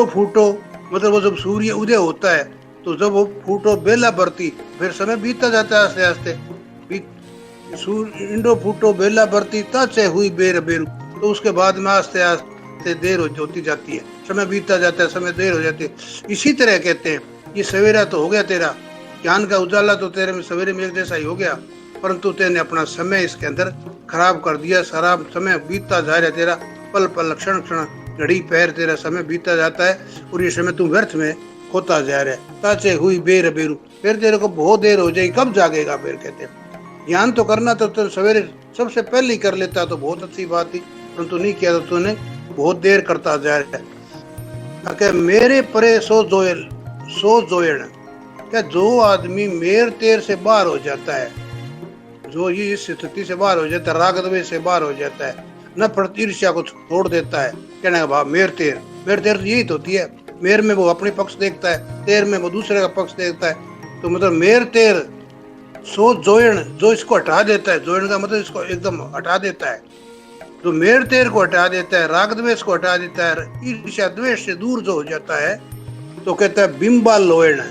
फूटो मतलब वो जब सूर्य उदय होता है तो जब वो फूटो बेला बरती, फिर समय बीतता जाता है आस्ते आस्ते। इंडो फूटो बेला बरती ताचे हुई बेर बेरू, तो उसके बाद में आस्ते आस्ते देर होती जाती है, समय बीतता जाता है, समय देर हो जाती है। इसी तरह कहते हैं ये सवेरा तो हो गया तेरा, ज्ञान का उजाला तो तेरे में सवेरे में एक जैसा ही हो गया, परंतु तेने अपना समय इसके अंदर खराब कर दिया, सारा समय बीतता जा रहा है तेरा, पल पल क्षण क्षण घड़ी पैर तेरा समय बीतता जाता है और ये समय तू व्यर्थ में खोता जा रहा है। ताचे हुई बेर बेरू, फिर तेरे को बहुत देर हो जाएगी, कब जागेगा। फिर कहते हैं ज्ञान तो करना तो सवेरे सबसे पहले ही कर लेता तो बहुत अच्छी बात थी, परंतु नहीं किया तो तूने बहुत देर करता जा रहा है। मेरे परे सो जोयण, क्या जो आदमी मेर तेर से बाहर हो जाता है, जो ये इस स्थिति से बाहर हो जाता है, राग द्वेष से बाहर हो जाता है, नफरत ईर्ष्या को छोड़ देता है, कहने का भाव मेर तेर मेर तेर यही तो होती है। मेर में वो अपनी पक्ष देखता है, तेर में वो दूसरे का पक्ष देखता है। तो मतलब मेर तेर सो जोयण, जो इसको हटा देता है, जोयण का मतलब इसको एकदम हटा देता है, जो मेर तेर को हटा देता है, राग द्वेष को हटा देता है, ईर्ष्या द्वेष से दूर जो हो जाता है, तो कहता है बिंबा लोयण।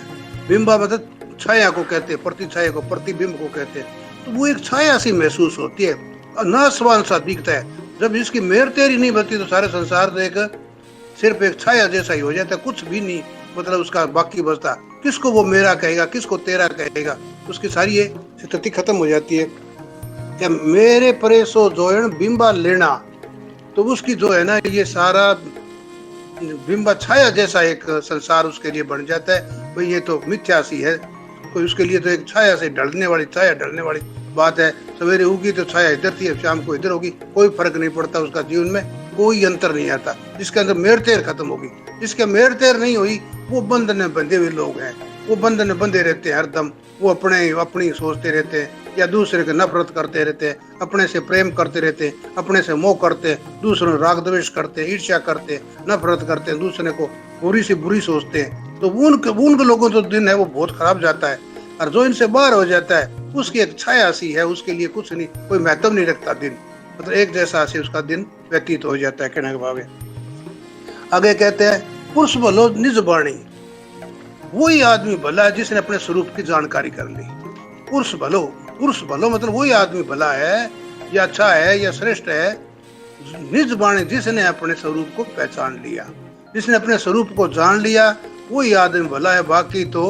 बिंबा मतलब छाया को कहते हैं, प्रति छाया को, प्रतिबिंब को कहते हैं। तो वो एक छाया सी महसूस होती है, नासवान सा दिखता है। जब इसकी मेर तेरी नहीं बनती तो सारे संसार देख सिर्फ एक छाया जैसा ही हो जाता है, कुछ भी नहीं मतलब उसका बाकी बचता। किसको वो मेरा कहेगा, किसको तेरा कहेगा, उसकी सारी ये स्थिति खत्म हो जाती है। क्या मेरे परे सो जोयण बिंबा लेना, तो उसकी जो है ना ये सारा बिंबा छाया जैसा एक संसार उसके लिए बन जाता है। भाई ये तो मिथ्या सी है, कोई उसके लिए तो एक छाया से ढलने वाली, छाया ढलने वाली बात है। सवेरे होगी तो छाया इधर थी, शाम को इधर होगी, कोई फर्क नहीं पड़ता, उसका जीवन में कोई अंतर नहीं आता। जिसके अंदर मेर तेर खत्म होगी, जिसके मेर तेर नहीं हुई, वो बंधन में बंधे हुए लोग हैं, वो बंधन में बंधे रहते हैं हरदम। वो अपनी सोचते रहते हैं या दूसरे के नफरत करते रहते हैं, अपने से प्रेम करते रहते हैं, अपने से मोह करते हैं, दूसरों राग द्वेष करते हैं, ईर्ष्या करते हैं, नफरत करते हैं, दूसरे को बुरी से बुरी सोचते हैं। तो उनके लोगों का दिन है वो बहुत खराब जाता है। और जो इनसे बाहर हो जाता है उसकी एक छाया सी है, उसके लिए कुछ नहीं, कोई महत्व नहीं रखता दिन, मतलब एक जैसा से उसका दिन व्यतीत हो जाता है। कहने के भावे आगे कहते हैं पुरुष भलो निज बाणी, वही आदमी भला है जिसने अपने स्वरूप की जानकारी कर ली। पुरुष भलो मतलब वही आदमी भला है या अच्छा है या श्रेष्ठ है, निज बाणी जिसने अपने स्वरूप को पहचान लिया, जिसने अपने स्वरूप को जान लिया वही आदमी भला है। बाकी तो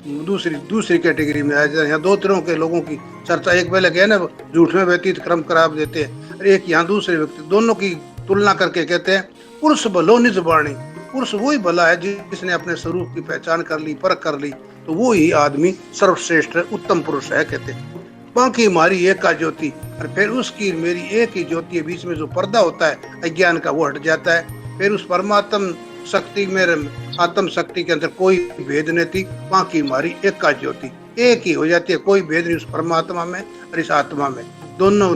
दूसरी कैटेगरी में आ जाए। यहाँ दो तरह के लोगों की चर्चा, एक पहले कहे ना झूठ में व्यतीत क्रम खराब देते हैं, एक यहाँ दूसरे व्यक्ति, दोनों की तुलना करके कहते हैं पुरुष भलो निज बाणी, पुरुष वही भला है जिसने अपने स्वरूप की पहचान कर ली, परख कर ली, तो वो ही आदमी सर्वश्रेष्ठ उत्तम पुरुष है कहते हैं। बाकी हमारी एक का ज्योति, और फिर उसकी मेरी एक ही ज्योति है, बीच में जो पर्दा होता है अज्ञान का वो हट जाता है। फिर उस परमात्म शक्ति मेरे आत्म शक्ति के अंदर कोई भेद नहीं थी, बाकी हमारी एक का ज्योति एक ही हो जाती है, कोई भेद नहीं उस परमात्मा में और इस आत्मा में। दोनों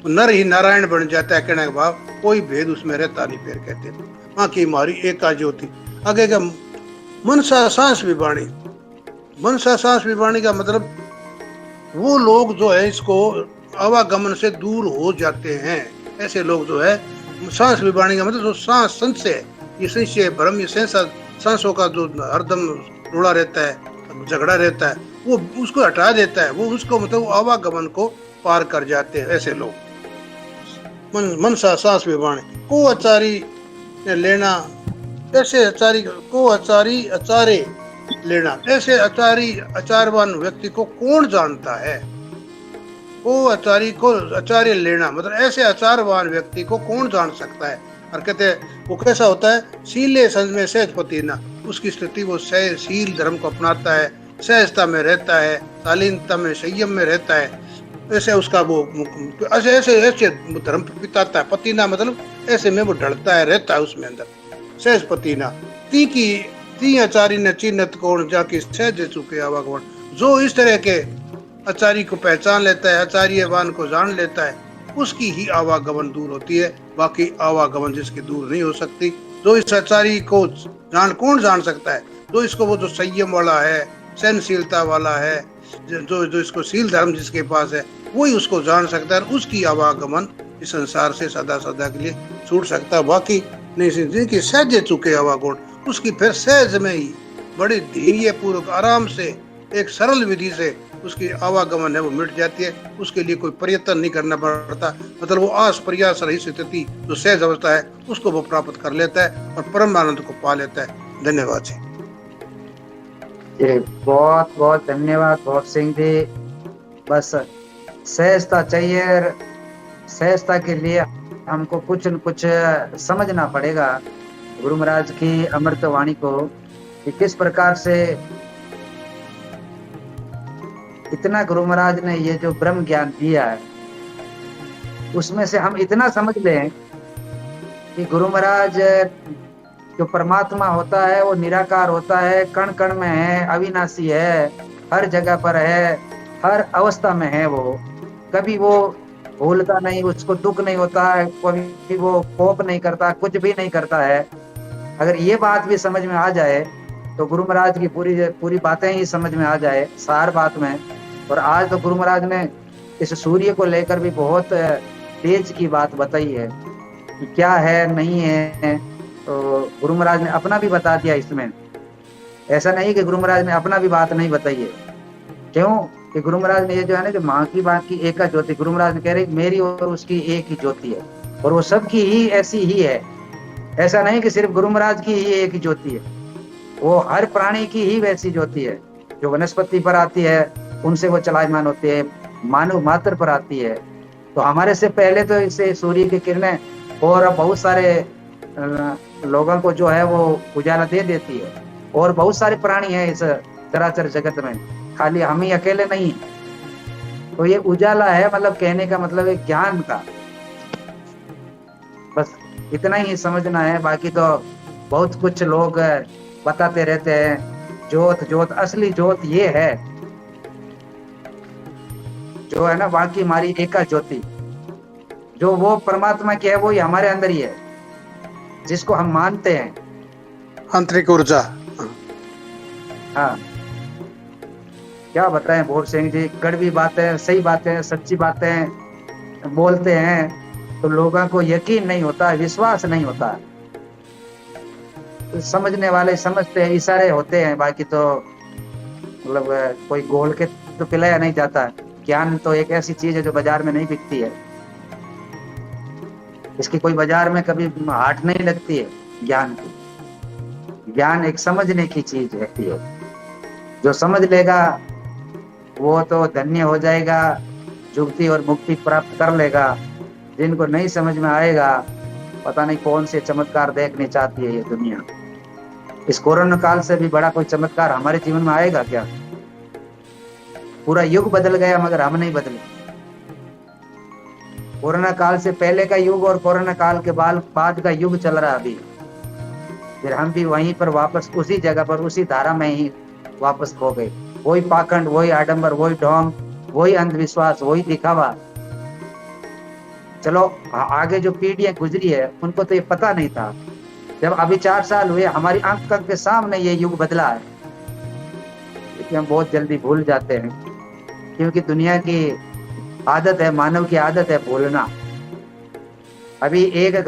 नर ही नारायण बन जाता है। कहने का भाव कोई भेद उसमें रहता नहीं। फिर कहते हैं बाकी हमारी एक का ज्योति। आगे का मनसा सांस विवाणी, मनसा सांस विवाणी का मतलब वो लोग जो है इसको आवागमन से दूर हो जाते हैं, ऐसे लोग जो है सांस विवाणी का मतलब जो सांस संशय, ये संशय भ्रम, ये सांसों का जो हरदम रुड़ा रहता है, झगड़ा रहता है, वो उसको हटा देता है, वो उसको मतलब आवागमन को पार कर जाते हैं ऐसे लोग। मनसा सांस विवाणी को आचारी लेना, ऐसे आचारी को आचारी आचार्य लेना, ऐसे आचारी आचारवान व्यक्ति को कौन जानता है। को आचारी को आचार्य लेना मतलब ऐसे आचारवान व्यक्ति को कौन जान सकता है। और कहते हैं वो कैसा होता है, शीले संज में सहजपति ना, उसकी स्थिति वो शील धर्म को अपनाता है, सहजता में रहता है, शालीनता में संयम में रहता है, ऐसे उसका वो ऐसे धर्म पिताता है। पतिना मतलब ऐसे में वो ढलता है, रहता है उसमें अंदर। सहज पतिना ती आचारी न चिन्हत कौन जाके सहज चुके आवागमन, जो इस तरह के आचार्य को पहचान लेता है, आचार्यवान को जान लेता है, उसकी ही आवागमन दूर होती है। बाकी आवागमन जिसकी दूर नहीं हो सकती। जो इस आचार्य को कौन जान सकता है, जो इसको वो जो संयम वाला है, सहनशीलता वाला है, जो इसको शील धर्म जिसके पास है, वही उसको जान सकता है। उसकी आवागमन इस संसार से सदा सदा के लिए छूट सकता है। बाकी नहीं, जिनकी सहज चुके आवागुण, उसकी फिर सहज में ही बड़ी धैर्य पूर्वक आराम से एक सरल विधि से उसकी आवागमन है वो मिट जाती है। उसके लिए कोई प्रयत्न नहीं करना पड़ता, मतलब वो आस प्रयास रही स्थिति जो सहज अवस्था है उसको वो प्राप्त कर लेता है और परम आनंद को पा लेता है। धन्यवाद जी। बहुत बहुत धन्यवाद भोर सिंह जी। बस सहजता चाहिए, सहजता के लिए हमको कुछ न कुछ समझना पड़ेगा गुरु महाराज की अमृत वाणी को, कि किस प्रकार से इतना गुरु महाराज ने ये जो ब्रह्म ज्ञान दिया है उसमें से हम इतना समझ लें कि गुरु महाराज जो परमात्मा होता है वो निराकार होता है, कण कण में है, अविनाशी है, हर जगह पर है, हर अवस्था में है। वो कभी वो भूलता नहीं, उसको दुख नहीं होता है, कभी वो कोप नहीं करता, कुछ भी नहीं करता है। अगर ये बात भी समझ में आ जाए तो गुरु महाराज की पूरी पूरी बातें ही समझ में आ जाए सार बात में। और आज तो गुरु महाराज ने इस सूर्य को लेकर भी बहुत तेज की बात बताई है कि क्या है नहीं है। तो गुरु महाराज ने अपना भी बता दिया इसमें। ऐसा नहीं कि गुरु महाराज ने अपना भी बात नहीं बताई है। क्यों कि गुरु महाराज ने ये जो है ना, जो माँ की बात की एक ज्योति, गुरु महाराज ने कह रहे मेरी और उसकी एक ही ज्योति है और वो सबकी ही ऐसी ही है। ऐसा नहीं कि सिर्फ गुरु महाराज की ही एक ही ज्योति है, वो हर प्राणी की ही वैसी ज्योति है। जो वनस्पति पर आती है उनसे वो चलायमान होती है, मानव मात्र पर आती है। तो हमारे से पहले तो इसे सूर्य की किरणें और बहुत सारे लोगों को जो है वो उजाला दे देती है। और बहुत सारे प्राणी हैं इस चराचर जगत में, खाली हम ही अकेले नहीं। तो ये उजाला है, मतलब कहने का मतलब है ज्ञान का। बस इतना ही समझना है। बाकी तो बहुत कुछ लोग बताते रहते हैं ज्योत ज्योत, असली ज्योत ये है जो है ना, बाकी हमारी एका ज्योति जो वो परमात्मा की है वो ही हमारे अंदर ही है, जिसको हम मानते हैं आंतरिक ऊर्जा। हाँ, क्या बताएं भोर सिंह जी, कड़वी बातें, सही बातें, सच्ची बातें बोलते हैं तो लोगों को यकीन नहीं होता, विश्वास नहीं होता। तो समझने वाले समझते हैं, इशारे होते हैं। बाकी तो मतलब कोई गोल के तो पिलाया नहीं जाता। ज्ञान तो एक ऐसी चीज है जो बाजार में नहीं बिकती है, इसकी कोई बाजार में कभी हाट नहीं लगती है ज्ञान की। ज्ञान एक समझने की चीज रहती है, जो समझ लेगा वो तो धन्य हो जाएगा, जुक्ति और मुक्ति प्राप्त कर लेगा। जिनको नहीं समझ में आएगा, पता नहीं कौन से चमत्कार देखने चाहती है ये दुनिया। इस कोरोना काल से भी बड़ा कोई चमत्कार हमारे जीवन में आएगा क्या? पूरा युग बदल गया मगर हम नहीं बदले। कोरोना काल से पहले का युग और कोरोना काल के बाद का युग चल रहा है अभी। फिर हम भी वहीं पर वापस उसी जगह पर उसी धारा में ही वापस खो गए। वही पाखंड, वही आडंबर, वही ढोंग, वही अंधविश्वास, वही दिखावा। चलो आगे जो पीढ़ियां गुजरी है उनको तो ये पता नहीं था। जब अभी 4 साल हुए, हमारी आंख के सामने ये युग बदला है, लेकिन हम बहुत जल्दी भूल जाते हैं, क्योंकि दुनिया की आदत है, मानव की आदत है भूलना। अभी एक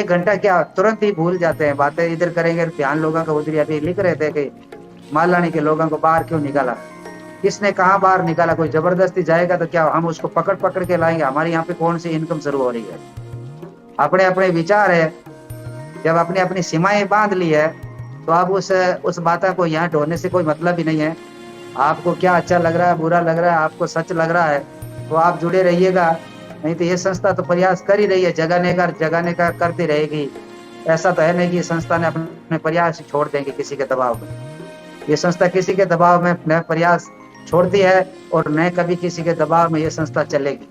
घंटा क्या तुरंत ही भूल जाते हैं। बातें इधर करेंगे, ध्यान लोगों का उधर। अभी लिख रहे थे कि मालानी के लोगों को बाहर क्यों निकाला, किसने कहा बाहर निकाला? कोई जबरदस्ती जाएगा तो क्या हम उसको पकड़ के लाएंगे? हमारे यहाँ पे कौन सी इनकम शुरू हो रही है? अपने अपने विचार है। जब अपनी अपनी सीमाएं बांध ली है तो अब उस बात को यहाँ ढोने से कोई मतलब ही नहीं है। आपको क्या अच्छा लग रहा है, बुरा लग रहा है, आपको सच लग रहा है तो आप जुड़े रहिएगा। नहीं तो ये संस्था तो प्रयास कर ही रही है, जगाने का करती रहेगी। ऐसा तो है नहीं कि संस्था ने अपने प्रयास छोड़ देंगे किसी के दबाव में। ये संस्था किसी के दबाव में न प्रयास छोड़ती है और न कभी किसी के दबाव में ये संस्था चलेगी।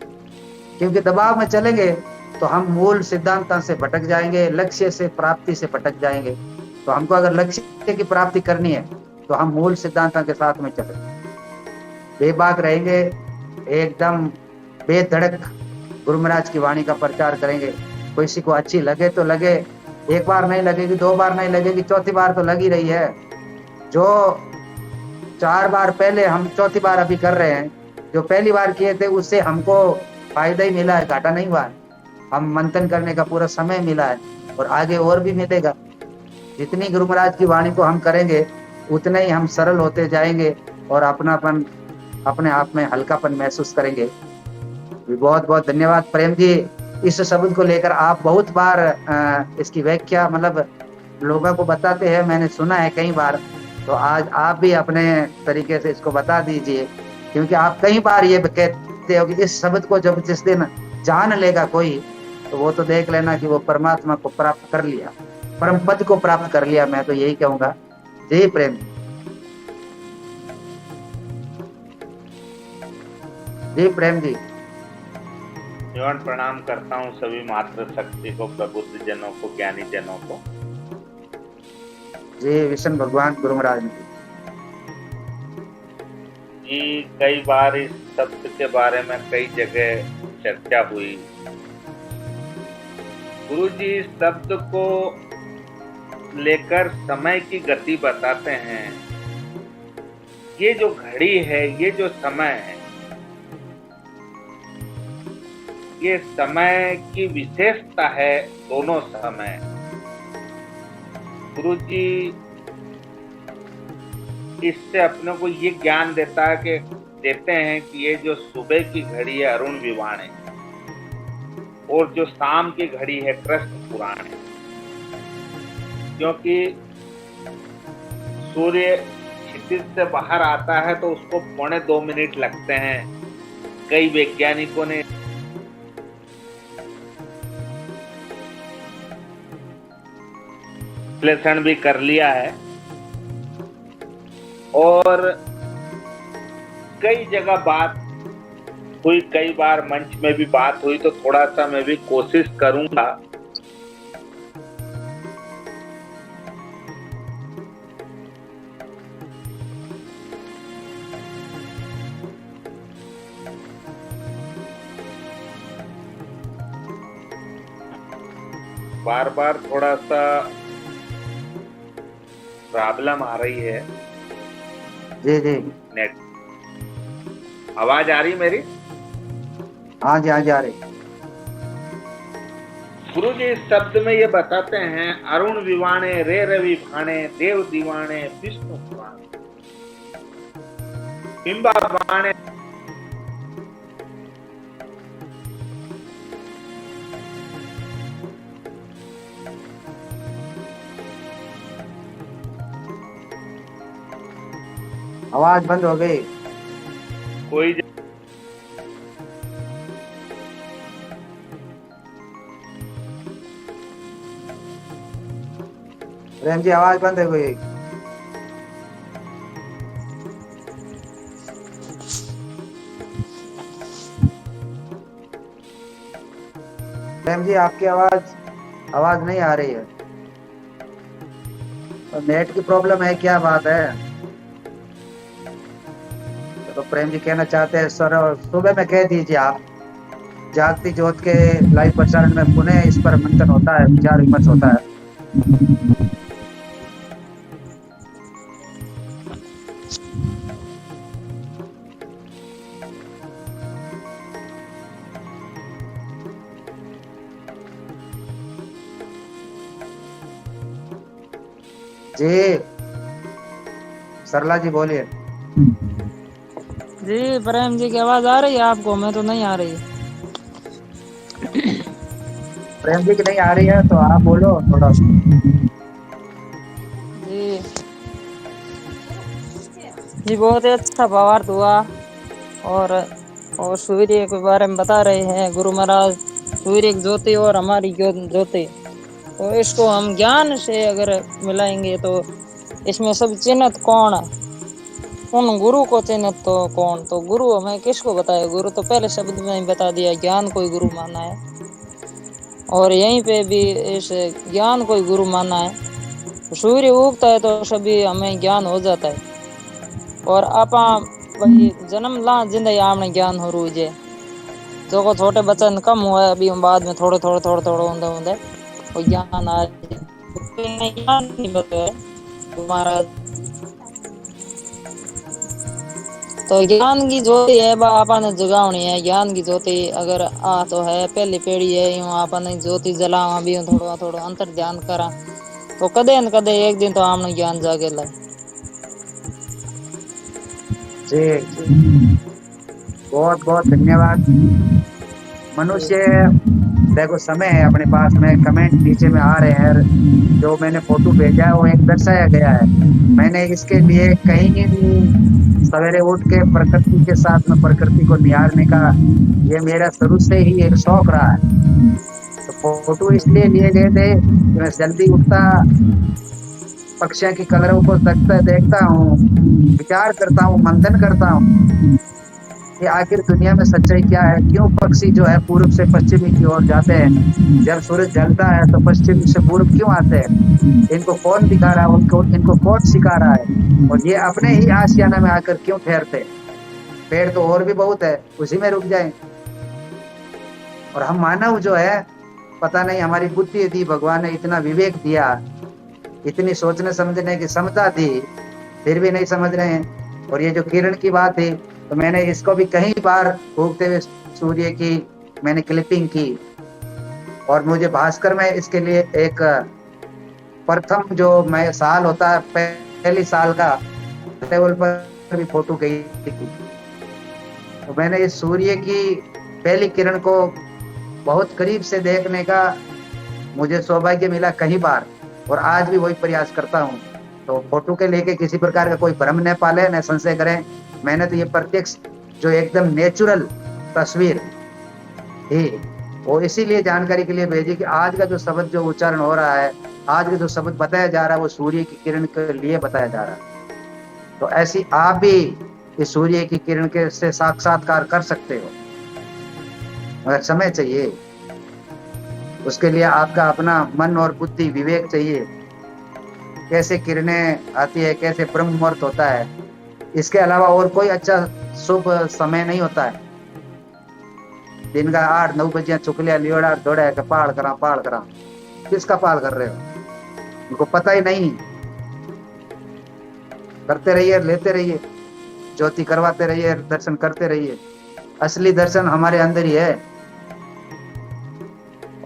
क्योंकि दबाव में चलेंगे तो हम मूल सिद्धांतों से भटक जाएंगे, लक्ष्य से प्राप्ति से भटक जाएंगे। तो हमको अगर लक्ष्य की प्राप्ति करनी है तो हम मूल सिद्धांतों के साथ में चलें, बेबाक रहेंगे, एकदम बेधड़क गुरु महाराज की वाणी का प्रचार करेंगे। किसी को अच्छी लगे तो लगे, एक बार नहीं लगेगी, 2 बार नहीं लगेगी, चौथी बार तो लगी रही है। जो 4 बार पहले, हम चौथी बार अभी कर रहे हैं। जो पहली बार किए थे उससे हमको फायदा ही मिला है, घाटा नहीं हुआ। हम मंथन करने का पूरा समय मिला है और आगे और भी मिलेगा। जितनी गुरु महाराज की वाणी को हम करेंगे उतने ही हम सरल होते जाएंगे और अपनापन, अपने आप में हल्कापन महसूस करेंगे। बहुत बहुत धन्यवाद प्रेम जी। इस शब्द को लेकर आप बहुत बार इसकी व्याख्या मतलब लोगों को बताते हैं, मैंने सुना है कई बार। तो आज आप भी अपने तरीके से इसको बता दीजिए, क्योंकि आप कई बार ये कहते हो कि इस शब्द को जब जिस दिन जान लेगा कोई तो वो तो देख लेना कि वो परमात्मा को प्राप्त कर लिया, परम पद को प्राप्त कर लिया। मैं तो यही कहूंगा। जय प्रेम, जय प्रेम जी। जीवन प्रणाम करता हूँ सभी मातृ शक्ति को, प्रबुद्ध जनों को, ज्ञानी जनों को। जय विष्णु भगवान गुरु महाराज जी। कई बार इस शब्द के बारे में कई जगह चर्चा हुई। गुरुजी इस शब्द को लेकर समय की गति बताते हैं। ये जो घड़ी है, ये जो समय है, ये समय की विशेषता है। दोनों समय गुरुजी इससे अपने को ये ज्ञान देते हैं कि ये जो सुबह की घड़ी है अरुण विवाण है, और जो शाम की घड़ी है कृष्ण पुराण है। क्योंकि सूर्य क्षितिज से बाहर आता है तो उसको 2.25 मिनट लगते हैं। कई वैज्ञानिकों ने विश्लेषण भी कर लिया है, और कई जगह बात हुई, कई बार मंच में भी बात हुई, तो थोड़ा सा मैं भी कोशिश करूंगा। बार बार थोड़ा सा प्रॉब्लम आ रही है। जी जी, नेट आवाज आ रही मेरी? हाँ जी, हाँ जी, आ रही। गुरु जी इस शब्द में ये बताते हैं, अरुण विवाणे रे रवि भाणे देव दीवाणे विष्णु पुराणे बिंबा बाणे। आवाज बंद हो गई। कोई प्रेम जी, आवाज बंद हो गई। प्रेम जी, आपकी आवाज नहीं आ रही है। तो नेट की प्रॉब्लम है, क्या बात है? तो प्रेम जी कहना चाहते हैं सर, सुबह में कह दीजिए आप। जागती ज्योत के लाइव प्रसारण में पुनः इस पर मंथन होता है, विचार विमर्श होता है। जी सरला जी बोलिए। जी प्रेम जी की आवाज आ रही है आपको? मैं तो नहीं आ रही। प्रेम जी की नहीं आ रही है तो आप बोलो थोड़ा। जी जी, बहुत ही अच्छा भावार्थ हुआ। और सूर्य के बारे में बता रहे हैं गुरु महाराज। सूर्य की ज्योति और हमारी ज्योति, तो इसको हम ज्ञान से अगर मिलाएंगे तो इसमें सब चिन्हित कौन है, उन गुरु को चिन्हित तो कौन, तो गुरु हमें किसको बताए? गुरु तो पहले शब्द में ही बता दिया, ज्ञान को ही गुरु माना है। और यहीं पे भी इस ज्ञान को ही गुरु माना है। तो सूर्य उगता है तो सभी हमें ज्ञान हो जाता है। और आप भाई जन्म ला जिंदगी आपने ज्ञान हो रू जे जो को छोटे बच्चन कम हुआ है, अभी हम बाद में थोड़े ऊंधे वो ज्ञान आ ज्ञान नहीं बताया महाराज। तो ज्ञान की ज्योति है आपने जगावनी है। ज्ञान की ज्योति अगर आ तो है पहली पेड़ी है, यूं आपने ज्योति जलावा भी थोड़ा अंतर ध्यान करा तो कदे न कदे एक दिन तो आपने ज्ञान जागे ला। जी बहुत बहुत धन्यवाद। मनुष्य देखो, समय है अपने पास में, कमेंट नीचे में आ रहे हैं। जो मैंने फोटो भेजा है वो एक दर्शाया गया है। मैंने इसके लिए कहीं सवेरे उठ के प्रकृति के साथ में प्रकृति को निहारने का ये मेरा शुरू से ही एक शौक रहा है। तो फोटो इसलिए लिए गए थे कि मैं जल्दी उठता, पक्षियों की कलरों को देखता हूँ, विचार करता हूँ, मंथन करता हूँ कि आखिर दुनिया में सच्चाई क्या है। क्यों पक्षी जो है पूर्व से पश्चिमी की ओर जाते हैं, जब सूरज ढलता है तो पश्चिम से पूर्व क्यों आते हैं? इनको कौन दिखा रहा है, इनको कौन सिखा रहा है? और ये अपने ही आशियाना में आकर क्यों ठहरते? पेड़ तो और भी बहुत है, उसी में रुक जाए। और हम मानव जो है पता नहीं हमारी बुद्धि दी, भगवान ने इतना विवेक दिया, इतनी सोचने समझने की क्षमता दी, फिर भी नहीं समझ रहे हैं। और ये जो किरण की बात थी, तो मैंने इसको भी कई बार उगते हुए सूर्य की मैंने क्लिपिंग की, और मुझे भास्कर में इसके लिए एक प्रथम जो मैं साल होता है पहली साल का लेवल पर भी फोटो गई थी। तो मैंने इस सूर्य की पहली किरण को बहुत करीब से देखने का मुझे सौभाग्य मिला कई बार, और आज भी वही प्रयास करता हूँ। तो फोटो के लेके किसी प्रकार का कोई भ्रम न पाले, न संशय करें। मैंने तो ये प्रत्यक्ष जो एकदम नेचुरल तस्वीर थी वो इसीलिए जानकारी के लिए भेजी कि आज का जो शब्द जो उच्चारण हो रहा है, आज का जो शब्द बताया जा रहा है, वो सूर्य की किरण के लिए बताया जा रहा है। तो ऐसी आप भी इस सूर्य की किरण के से साक्षात्कार कर सकते हो, मगर समय चाहिए उसके लिए। आपका अपना मन और बुद्धि विवेक चाहिए, कैसे किरणें आती है, कैसे ब्रह्म मुहूर्त होता है। इसके अलावा और कोई अच्छा शुभ समय नहीं होता है। दिन का 8-9 बजे चुकलिया लियोड़ा दौड़ा के पाल करा, किसका पाल कर रहे हो, उनको पता ही नहीं। करते रहिए, लेते रहिए, ज्योति करवाते रहिए, दर्शन करते रहिए। असली दर्शन हमारे अंदर ही है।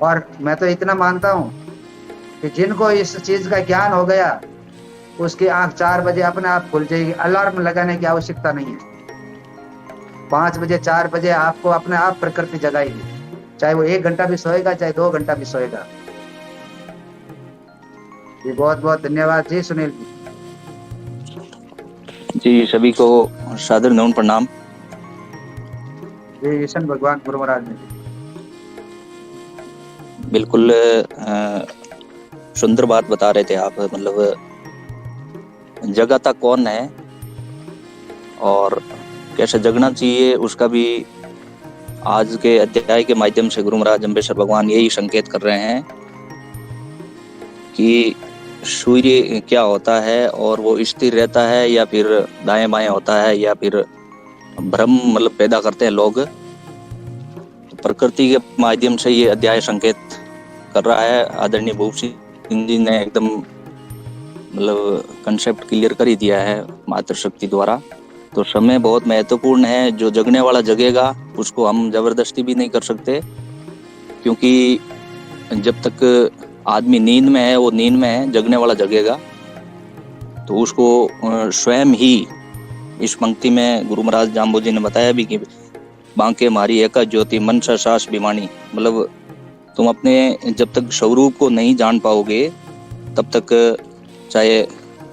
और मैं तो इतना मानता हूं कि जिनको इस चीज का ज्ञान हो गया, उसकी आंख 4 बजे अपने आप खुल जाएगी। अलार्म लगाने की आवश्यकता नहीं है। 5 बजे 4 बजे आपको अपने आप प्रकृति जगाएगी, चाहे वो 1 घंटा भी सोएगा, चाहे 2 घंटा भी सोएगा। जी बहुत बहुत धन्यवाद जी सुनील जी। सभी को सादर नमन प्रणाम। जी। ईशन भगवान गुरु महाराज ने बिल्कुल सुंदर बात बता रहे थे आप। मतलब जगाता कौन है और कैसे जगना चाहिए, उसका भी आज के अध्याय के माध्यम से गुरु महाराज जंबेश्वर भगवान यही संकेत कर रहे हैं कि सूर्य क्या होता है, और वो स्थिर रहता है या फिर दाएं बाएं होता है, या फिर भ्रम मतलब पैदा करते हैं लोग। तो प्रकृति के माध्यम से ये अध्याय संकेत कर रहा है। आदरणीय भूप सिंह जी ने एकदम मतलब कंसेप्ट क्लियर कर ही दिया है मातृशक्ति द्वारा। तो समय बहुत महत्वपूर्ण है। जो जगने वाला जगेगा, उसको हम जबरदस्ती भी नहीं कर सकते, क्योंकि जब तक आदमी नींद में है, वो नींद में है, जगने वाला जगेगा। तो उसको स्वयं ही इस पंक्ति में गुरु महाराज जाम्बू जी ने बताया भी कि बांके मारी एका ज्योति मन सा सास बिमानी। मतलब तुम अपने जब तक स्वरूप को नहीं जान पाओगे, तब तक चाहे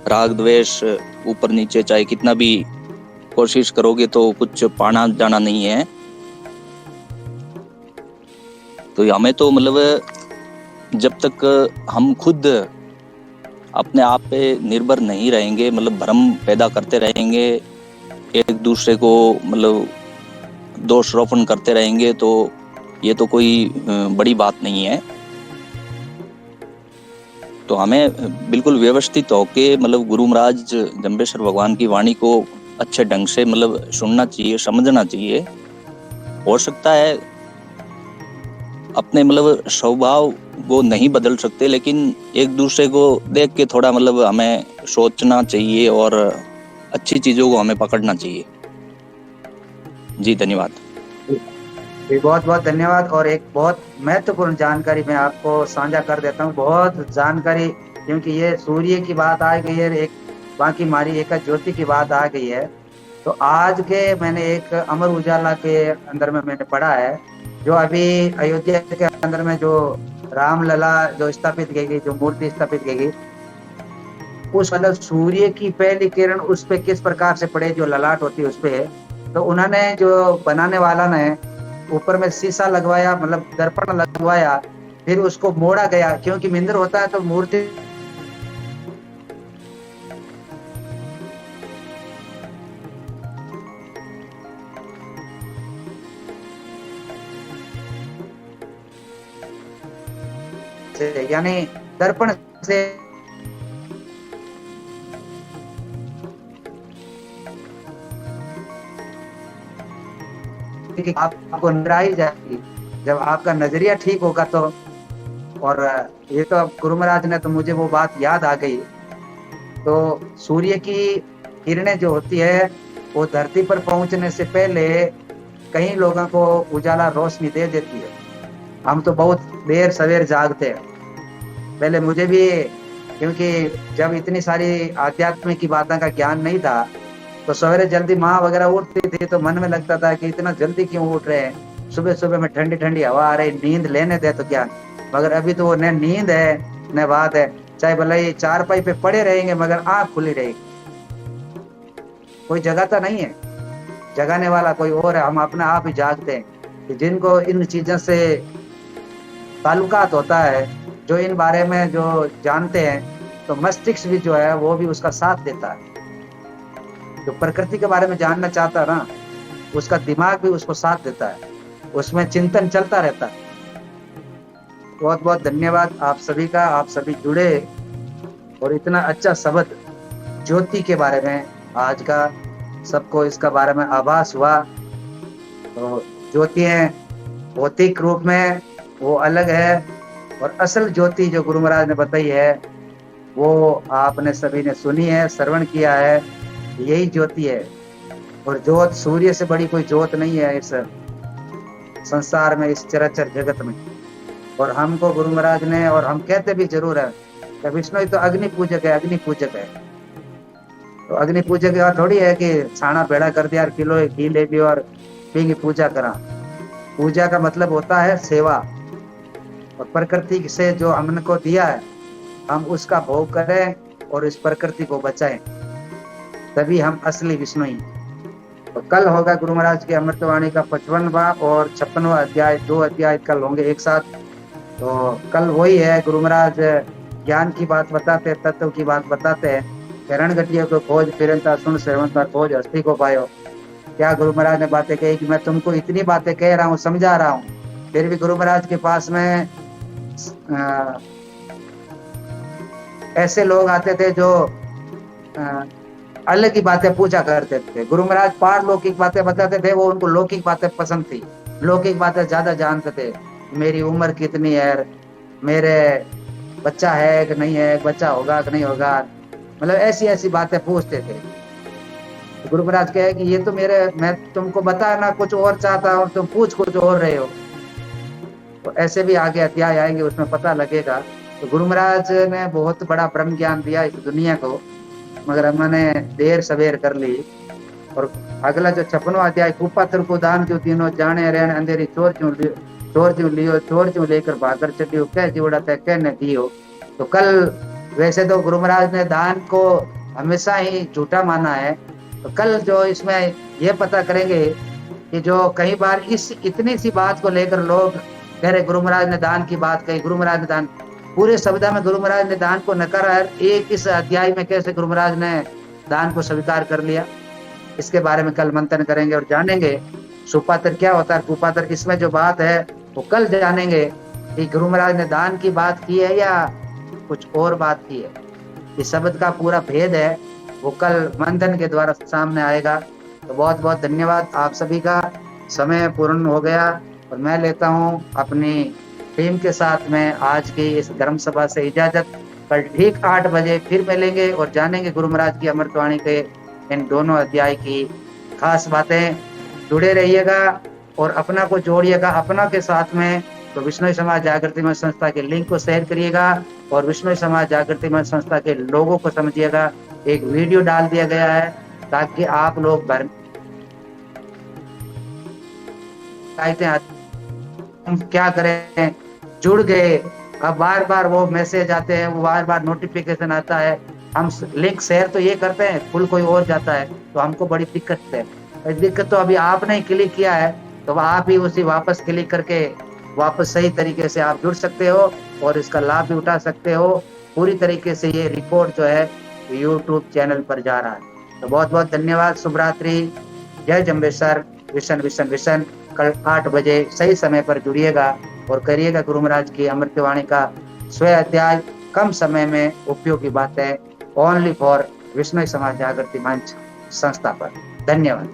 राग द्वेष ऊपर नीचे चाहे कितना भी कोशिश करोगे तो कुछ पाना जाना नहीं है। तो हमें तो मतलब जब तक हम खुद अपने आप पे निर्भर नहीं रहेंगे, मतलब भ्रम पैदा करते रहेंगे, एक दूसरे को मतलब दोषारोपण करते रहेंगे, तो ये तो कोई बड़ी बात नहीं है। तो हमें बिल्कुल व्यवस्थित होके मतलब गुरु महाराज जंबेश्वर भगवान की वाणी को अच्छे ढंग से मतलब सुनना चाहिए, समझना चाहिए। हो सकता है अपने मतलब स्वभाव वो नहीं बदल सकते, लेकिन एक दूसरे को देख के थोड़ा मतलब हमें सोचना चाहिए और अच्छी चीजों को हमें पकड़ना चाहिए। जी धन्यवाद। बहुत बहुत धन्यवाद। और एक बहुत महत्वपूर्ण जानकारी मैं आपको साझा कर देता हूँ। बहुत जानकारी, क्योंकि ये सूर्य की बात आ गई है, एक बांकी मारी एका ज्योति की बात आ गई है। तो आज के मैंने एक अमर उजाला के अंदर में मैंने पढ़ा है, जो अभी अयोध्या के अंदर में जो रामलला जो स्थापित की गई, जो मूर्ति स्थापित की गई, उस मतलब सूर्य की पहली किरण उस पे किस प्रकार से पड़े, जो ललाट होती है उस पे। तो उन्होंने जो बनाने वाला ने ऊपर में शीशा लगवाया, मतलब दर्पण लगवाया, फिर उसको मोड़ा गया, क्योंकि मिंदर होता है तो मूर्ति यानी दर्पण से आपको नजर आई जाएगी। जब आपका नजरिया ठीक होगा तो और ये तो अब गुरु महाराज ने तो मुझे वो बात याद आ गई। तो सूर्य की किरणें जो होती है वो धरती पर पहुंचने से पहले कई लोगों को उजाला रोशनी दे देती है। हम तो बहुत देर सवेर जागते हैं। पहले मुझे भी, क्योंकि जब इतनी सारी आध्यात्मिक की बातों का ज्ञान नहीं था तो सवेरे जल्दी माँ वगैरह उठती थी तो मन में लगता था कि इतना जल्दी क्यों उठ रहे हैं, सुबह सुबह में ठंडी ठंडी हवा आ रही, नींद लेने दे तो क्या। मगर अभी तो वो न नींद है न बात है, चाहे भले ही चारपाई पे पड़े रहेंगे मगर आंख खुली रहेगी। कोई जगाता नहीं है, जगाने वाला कोई और है, हम अपने आप ही जागते हैं। कि जिनको इन चीजों से ताल्लुकात होता है, जो इन बारे में जो जानते हैं, तो मस्तिष्क भी जो है वो भी उसका साथ देता है। जो प्रकृति के बारे में जानना चाहता है ना, उसका दिमाग भी उसको साथ देता है, उसमें चिंतन चलता रहता है। बहुत बहुत धन्यवाद आप सभी का, आप सभी जुड़े और इतना अच्छा शब्द ज्योति के बारे में आज का सबको इसका बारे में आभास हुआ। तो ज्योति है भौतिक रूप में वो अलग है, और असल ज्योति जो गुरु महाराज ने बताई है वो आपने सभी ने सुनी है, श्रवण किया है, यही ज्योति है। और ज्योत सूर्य से बड़ी कोई ज्योत नहीं है इस संसार में, इस चराचर जगत में। और हमको गुरु महाराज ने, और हम कहते भी जरूर है कि विष्णु तो अग्नि पूजक है, अग्नि पूजक है। तो अग्नि पूजक का थोड़ी है कि छाना पेड़ा कर दिया, किलो घी ले लियो और पी की पूजा करा। पूजा का मतलब होता है सेवा, और प्रकृति से जो हमने को दिया है हम उसका भोग करें और इस प्रकृति को बचाएं, तभी हम असली विष्णु ही। तो कल होगा गुरु महाराज की अमृतवाणी का 55वां और 56वां अध्याय, 2 अध्याय कल होंगे एक साथ। तो कल वही है, गुरु महाराज ज्ञान की बात बताते हैं, तत्व की बात बताते हैं। करण घटिया को खोज फिरंता सुन श्रवणता खोज हस्ती को पायो। क्या गुरु महाराज ने बातें कही कि मैं तुमको इतनी बातें कह रहा हूँ, समझा रहा हूँ, फिर भी गुरु महाराज के पास में ऐसे लोग आते थे जो अलग ही बातें पूछा करते थे। गुरु महाराज पारलौकिक बातें बताते थे, वो उनको लौकिक बातें पसंद थी, लौकिक बातें ज्यादा जानते थे। मेरी उम्र कितनी है, मेरे बच्चा है कि नहीं है, बच्चा होगा कि नहीं होगा, मतलब ऐसी ऐसी बातें पूछते थे। तो गुरु महाराज कहे कि ये तो मैं तुमको बताना कुछ और चाहता और तुम पूछ कुछ और रहे हो। तो ऐसे भी आगे अध्याय आएंगे, उसमें पता लगेगा। तो गुरु महाराज ने बहुत बड़ा ब्रह्म ज्ञान दिया इस दुनिया को, मगर हमने देर सवेर कर ली। और अगला जो 56वां अध्याय, कुपात्र को दान क्यों तीनों जाने रहन अंधेरी चोर क्यों लियो चोर क्यों लेकर भागर चढ़ियो कह जोड़ा तय कहने दियो। तो कल वैसे तो गुरु महाराज ने दान को हमेशा ही झूठा माना है, तो कल जो इसमें ये पता करेंगे कि जो कई बार इस इतनी सी बात को लेकर लोग कह रहे गुरु महाराज ने दान की बात कही, गुरु महाराज ने दान, पूरे शब्द में गुरु महाराज ने दान को नकारा है। एक इस अध्याय में कैसे गुरु महाराज ने दान को स्वीकार कर लिया, इसके बारे में कल मंथन करेंगे और जानेंगे सुपात्र क्या होता है, कुपात्र, इसमें जो बात है वो कल जानेंगे कि गुरु महाराज ने दान की बात की है या कुछ और बात की है। इस शब्द का पूरा भेद है, वो कल मंथन के द्वारा सामने आएगा। तो बहुत बहुत धन्यवाद आप सभी का। समय पूर्ण हो गया और मैं लेता हूँ अपनी टीम के साथ में आज की इस धर्म सभा से इजाजत। कल ठीक 8 बजे फिर मिलेंगे और जानेंगे गुरु महाराज की अमृतवाणी के इन दोनों अध्याय की खास बातें। जुड़े रहिएगा और अपना को जोड़िएगा अपना के साथ में। तो विष्णु समाज जागृति मंच संस्था के लिंक को शेयर करिएगा और विष्णु समाज जागृति मंच संस्था के लोगों को समझिएगा। एक वीडियो डाल दिया गया है ताकि आप लोग हम क्या करें, जुड़ गए, अब बार बार वो मैसेज आते हैं, वो बार बार नोटिफिकेशन आता है, हम लिंक शेयर तो ये करते हैं, फुल कोई और जाता है, तो हमको बड़ी दिक्कत है। दिक्कत तो अभी आपने क्लिक किया है, तो आप ही उसी वापस क्लिक करके वापस सही तरीके से आप जुड़ सकते हो और इसका लाभ भी उठा सकते हो। पूरी तरीके से ये रिपोर्ट जो है यूट्यूब चैनल पर जा रहा है। तो बहुत बहुत धन्यवाद, शुभ रात्रि, जय जम्बेश्वर, विशन विशन विशन। कल 8 बजे सही समय पर जुड़िएगा और करिएगा गुरु महाराज की अमृतवाणी का 100 अध्याय, कम समय में उपयोगी बातें, ओनली फॉर विष्णु समाज जागृति मंच संस्था पर। धन्यवाद।